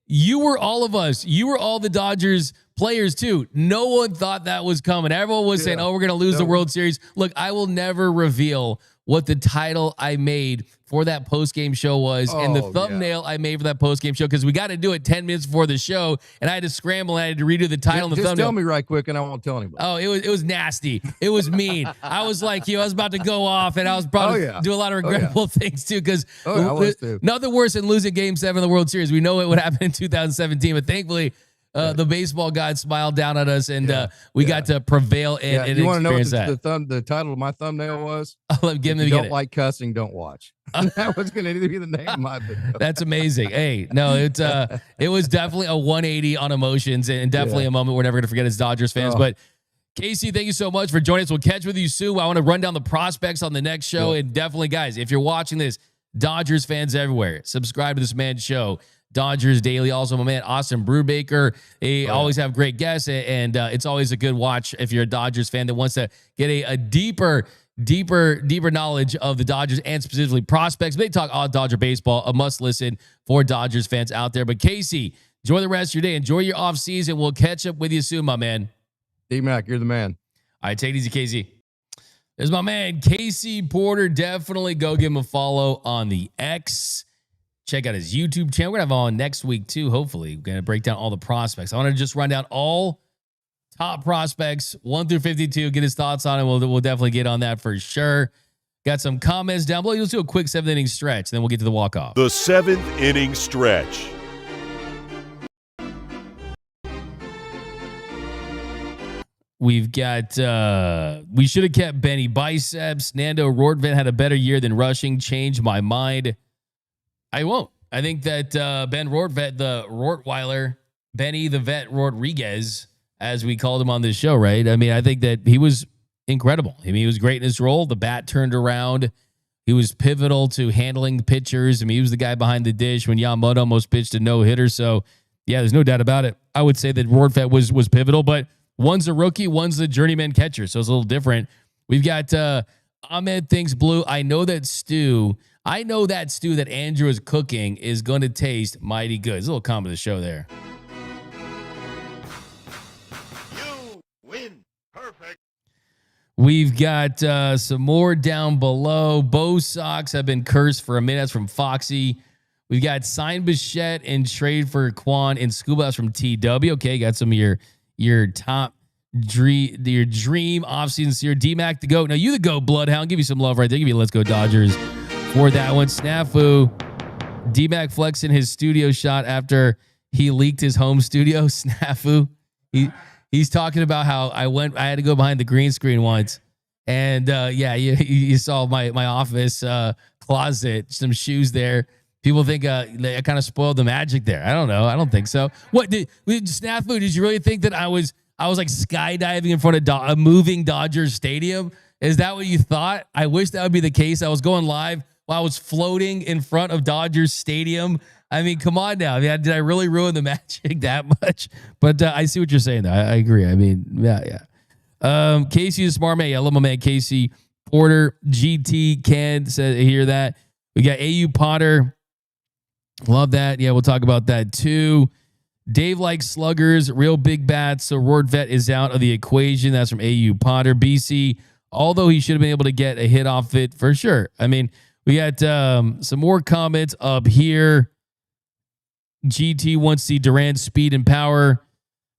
you were all of us. You were all the Dodgers players too. No one thought that was coming. Everyone was saying, "Oh, we're going to lose the World Series." Look, I will never reveal what the title I made for that post-game show was and the thumbnail I made for that post-game show because we got to do it 10 minutes before the show, and I had to scramble and I had to redo the title and the thumbnail. Just tell me right quick, and I won't tell anybody. Oh, it was nasty. It was mean. I was like I was about to go off, and I was probably do a lot of regrettable things too because nothing worse than losing Game 7 of the World Series. We know what happened in 2017, but thankfully the baseball gods smiled down at us, and we got to prevail and you want to know what that. the title of my thumbnail was? If you don't like cussing, don't watch. That was going to be the name of my video. That's amazing. Hey, no, it was definitely a 180 on emotions and definitely a moment we're never going to forget as Dodgers fans. But Casey, thank you so much for joining us. We'll catch with you soon. I want to run down the prospects on the next show. And definitely, guys, if you're watching this, Dodgers fans everywhere, subscribe to this man's show, Dodgers Daily. Also, my man, Austin Brubaker. They always have great guests, and it's always a good watch if you're a Dodgers fan that wants to get a deeper knowledge of the Dodgers and specifically prospects. They talk all Dodger baseball, a must listen for Dodgers fans out there. But Casey, enjoy the rest of your day. Enjoy your off season. We'll catch up with you soon, my man. D-Mac, you're the man. All right, take it easy, Casey. There's my man, Casey Porter. Definitely go give him a follow on the X. Check out his YouTube channel. We're going to have on next week, too, hopefully. We're going to break down all the prospects. I want to just run down all top prospects, 1 through 52, get his thoughts on it. We'll definitely get on that for sure. Got some comments down below. You'll do a quick 7th-inning stretch, then we'll get to the walk-off. The 7th-inning stretch. We've got, we should have kept Benny Biceps. Nando Rortvedt had a better year than rushing. Changed my mind. I won't. I think that Ben Rortvedt, the Rottweiler, Benny the Vet Rodriguez, as we called him on this show, right? I mean, I think that he was incredible. I mean, he was great in his role. The bat turned around. He was pivotal to handling the pitchers. I mean, he was the guy behind the dish when Yamamoto almost pitched a no-hitter. So, yeah, there's no doubt about it. I would say that Rortvedt was pivotal, but one's a rookie, one's a journeyman catcher, so it's a little different. We've got Ahmed thinks blue. I know that stew that Andrew is cooking is going to taste mighty good. It's a little comment of the show there. You win. Perfect. We've got some more down below. Bo socks have been cursed for a minute. That's from Foxy. We've got sign Bichette and trade for Quan and Schoolhouse from TW. Okay, got some of your top dream offseason here. D-Mac the GOAT. Now you the GOAT, Bloodhound. Give you some love right there. Give you Let's Go Dodgers for that one. Snafu. D-Mac flexing his studio shot after he leaked his home studio. Snafu. He's talking about how I had to go behind the green screen once. And you saw my office closet, some shoes there. People think I kind of spoiled the magic there. I don't know. I don't think so. What Snafu? Did you really think that I was like skydiving in front of a moving Dodgers stadium? Is that what you thought? I wish that would be the case. I was going live while I was floating in front of Dodgers Stadium. I mean, come on now. Did I really ruin the magic that much? But I see what you're saying, though. I agree. I mean, yeah. Casey the smart man. Yeah, I love my man Casey Porter. GT Ken said, hear that. We got AU Potter. Love that. Yeah, we'll talk about that too. Dave likes sluggers, real big bats. So Roard Vet is out of the equation. That's from AU Potter. BC, although he should have been able to get a hit off it for sure. I mean, we got some more comments up here. GT wants to see Durant's speed and power.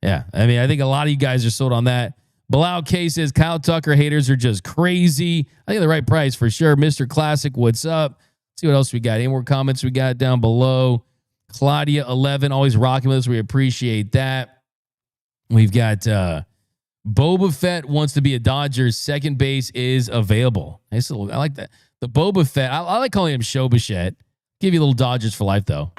Yeah, I mean, I think a lot of you guys are sold on that. Bilal K says Kyle Tucker haters are just crazy. I think the right price for sure. Mr. Classic, what's up? See what else we got. Any more comments we got down below? Claudia 11 always rocking with us. We appreciate that. We've got Boba Fett wants to be a Dodgers. Second base is available. I like that. The Boba Fett. I like calling him Show Bichette. Give you a little Dodgers for life though.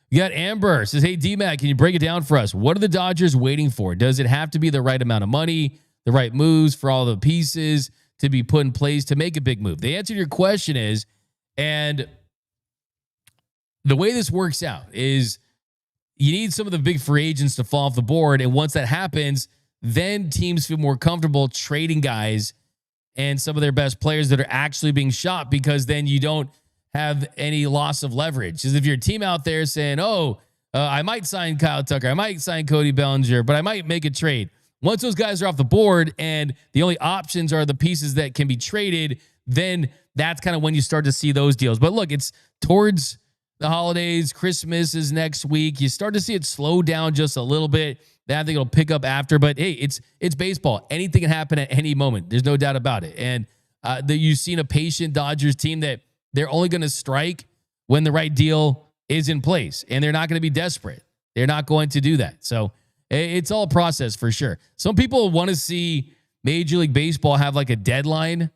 You got Amber says, hey, D-Mac, can you break it down for us? What are the Dodgers waiting for? Does it have to be the right amount of money, the right moves for all the pieces to be put in place to make a big move? The answer to your question is, and the way this works out is you need some of the big free agents to fall off the board. And once that happens, then teams feel more comfortable trading guys and some of their best players that are actually being shot, because then you don't have any loss of leverage. Because if you're a team out there saying, I might sign Kyle Tucker, I might sign Cody Bellinger, but I might make a trade. Once those guys are off the board and the only options are the pieces that can be traded, then that's kind of when you start to see those deals. But look, it's towards the holidays. Christmas is next week. You start to see it slow down just a little bit. Then I think it'll pick up after. But hey, it's baseball. Anything can happen at any moment. There's no doubt about it. And you've seen a patient Dodgers team that they're only going to strike when the right deal is in place, and they're not going to be desperate. They're not going to do that. So it's all a process for sure. Some people want to see Major League Baseball have like a deadline,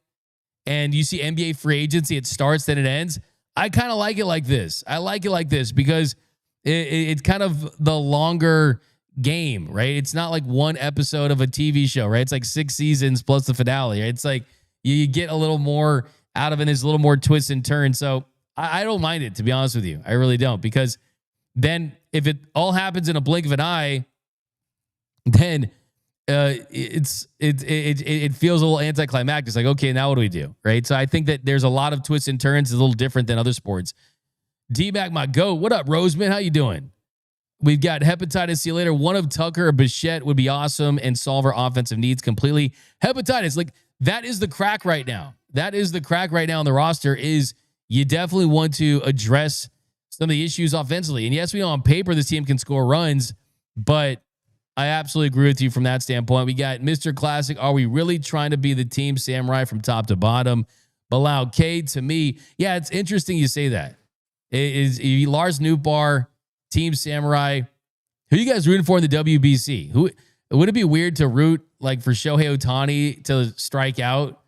and you see NBA free agency, it starts, then it ends. I kind of like it like this. I like it like this because it's kind of the longer game, right? It's not like one episode of a TV show, right? It's like 6 seasons plus the finale. Right? It's like you get a little more out of it. There's a little more twists and turns. So I don't mind it, to be honest with you. I really don't, because then if it all happens in a blink of an eye, then it feels a little anticlimactic. It's like, okay, now what do we do? Right. So I think that there's a lot of twists and turns. It's a little different than other sports. D-Mac, my goat. What up, Roseman? How you doing? We've got hepatitis. See you later. One of Tucker or Bichette would be awesome and solve our offensive needs completely. Hepatitis, like that is the crack right now. That is the crack right now on the roster, is you definitely want to address some of the issues offensively. And yes, we know on paper this team can score runs, but I absolutely agree with you from that standpoint. We got Mr. Classic. Are we really trying to be the team samurai from top to bottom? Bilal K, to me, yeah, it's interesting you say that. It is Lars Nootbaar, team samurai. Who are you guys rooting for in the WBC? Who would it be weird to root like for Shohei Ohtani to strike out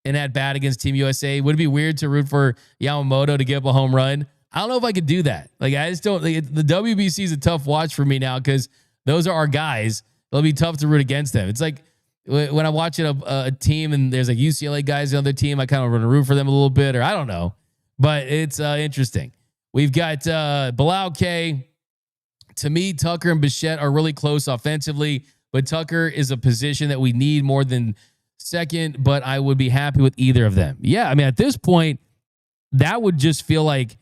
and at bat against Team USA? Would it be weird to root for Yamamoto to give up a home run? I don't know if I could do that. Like, I just don't. Like, the WBC is a tough watch for me now because those are our guys. It'll be tough to root against them. It's like when I'm watching a team and there's like UCLA guys on their team, I kind of want to root for them a little bit, or I don't know. But it's interesting. We've got Bilal K. To me, Tucker and Bichette are really close offensively, but Tucker is a position that we need more than second, but I would be happy with either of them. Yeah, I mean, at this point, that would just feel like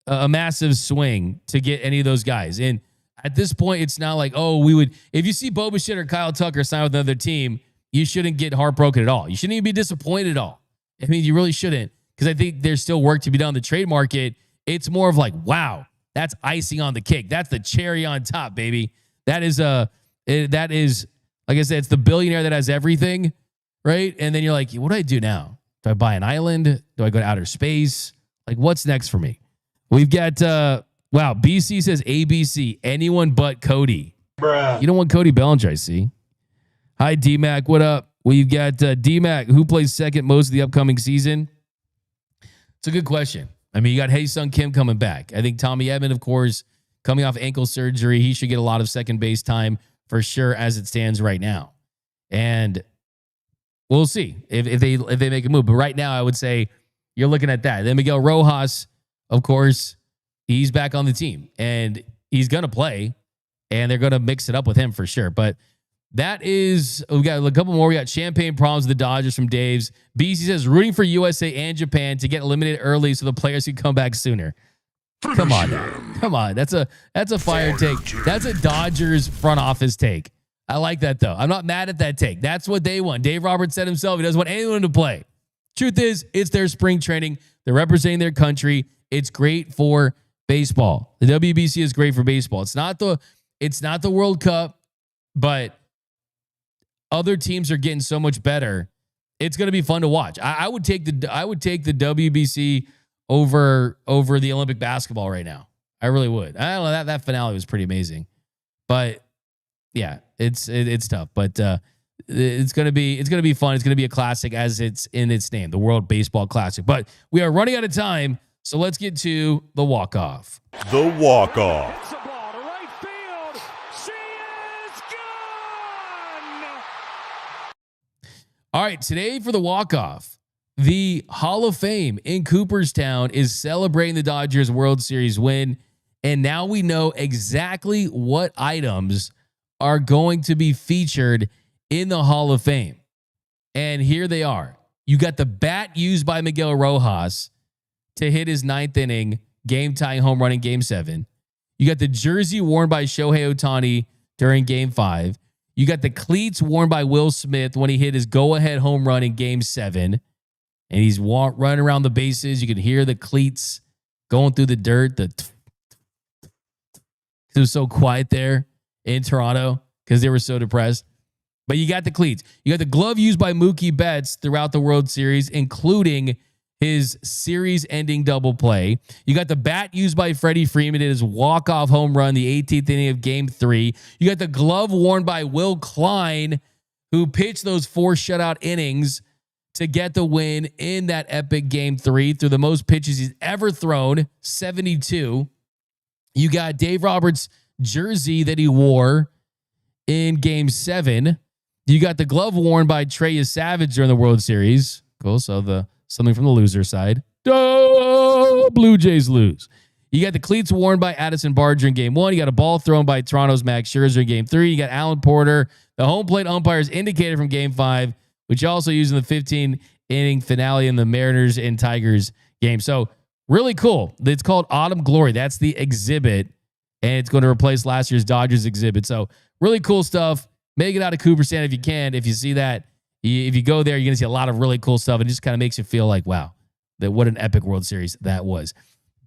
a massive swing to get any of those guys. And at this point, it's not like, we would, if you see Bo Bichette or Kyle Tucker sign with another team, you shouldn't get heartbroken at all. You shouldn't even be disappointed at all. I mean, you really shouldn't, because I think there's still work to be done in the trade market. It's more of like, wow, that's icing on the cake. That's the cherry on top, baby. That is like I said, it's the billionaire that has everything, right? And then you're like, what do I do now? Do I buy an island? Do I go to outer space? Like, what's next for me? We've got wow, BC says ABC, anyone but Cody. Bruh. You don't want Cody Bellinger, I see. Hi, D-Mac, what up? We've got D-Mac, who plays second most of the upcoming season? It's a good question. I mean, you got Hae-Sung Kim coming back. I think Tommy Edman, of course, coming off ankle surgery. He should get a lot of second base time for sure as it stands right now. And we'll see if they make a move. But right now, I would say you're looking at that. Then Miguel Rojas, of course, he's back on the team. And he's going to play. And they're going to mix it up with him for sure. But that is, we got a couple more. We got champagne problems with the Dodgers from Dave's. BC says, rooting for USA and Japan to get eliminated early so the players can come back sooner. Come on now. Come on. That's a fire take. That's a Dodgers front office take. I like that, though. I'm not mad at that take. That's what they want. Dave Roberts said himself, he doesn't want anyone to play. Truth is, it's their spring training. They're representing their country. It's great for baseball. The WBC is great for baseball. It's not the World Cup, but other teams are getting so much better. It's going to be fun to watch. I would take the WBC over the Olympic basketball right now. I really would. I don't know, that finale was pretty amazing. But yeah, it's tough, but it's going to be fun. It's going to be a classic as it's in its name, the World Baseball Classic. But we are running out of time, so let's get to the walk-off. The walk-off. All right, today for the walk-off, the Hall of Fame in Cooperstown is celebrating the Dodgers World Series win, and now we know exactly what items are going to be featured in the Hall of Fame. And here they are. You got the bat used by Miguel Rojas to hit his 9th inning game-tying home run in Game 7. You got the jersey worn by Shohei Ohtani during Game 5. You got the cleats worn by Will Smith when he hit his go-ahead home run in Game 7. And he's running around the bases. You can hear the cleats going through the dirt. It was so quiet there in Toronto because they were so depressed. But you got the cleats. You got the glove used by Mookie Betts throughout the World Series, including his series-ending double play. You got the bat used by Freddie Freeman in his walk-off home run, the 18th inning of Game 3. You got the glove worn by Will Klein, who pitched those 4 shutout innings to get the win in that epic Game 3 through the most pitches he's ever thrown, 72. You got Dave Roberts' jersey that he wore in Game 7. You got the glove worn by Trey Savage during the World Series. Cool. So something from the loser side. Oh, Blue Jays lose. You got the cleats worn by Addison Barger in Game 1. You got a ball thrown by Toronto's Max Scherzer in Game 3. You got Alan Porter, the home plate umpire's indicator from Game 5, which you also used in the 15-inning finale in the Mariners and Tigers game. So really cool. It's called Autumn Glory. That's the exhibit, and it's going to replace last year's Dodgers exhibit. So really cool stuff. Make it out of Cooperstown if you can. If you see that, if you go there, you're going to see a lot of really cool stuff. It just kind of makes you feel like, wow, what an epic World Series that was.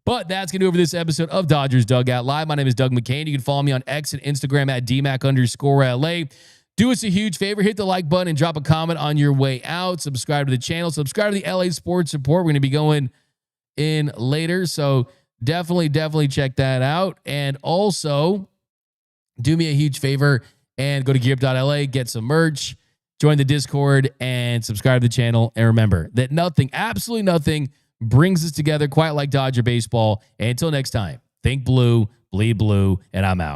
But that's going to do it for this episode of Dodgers Dugout Live. My name is Doug McKain. You can follow me on X and Instagram at DMAC_LA. Do us a huge favor. Hit the like button and drop a comment on your way out. Subscribe to the channel. Subscribe to the LA Sports Report. We're going to be going in later. So definitely check that out. And also, do me a huge favor and go to gearup.la, get some merch, join the Discord, and subscribe to the channel. And remember that nothing, absolutely nothing, brings us together quite like Dodger baseball. And until next time, think blue, bleed blue, and I'm out.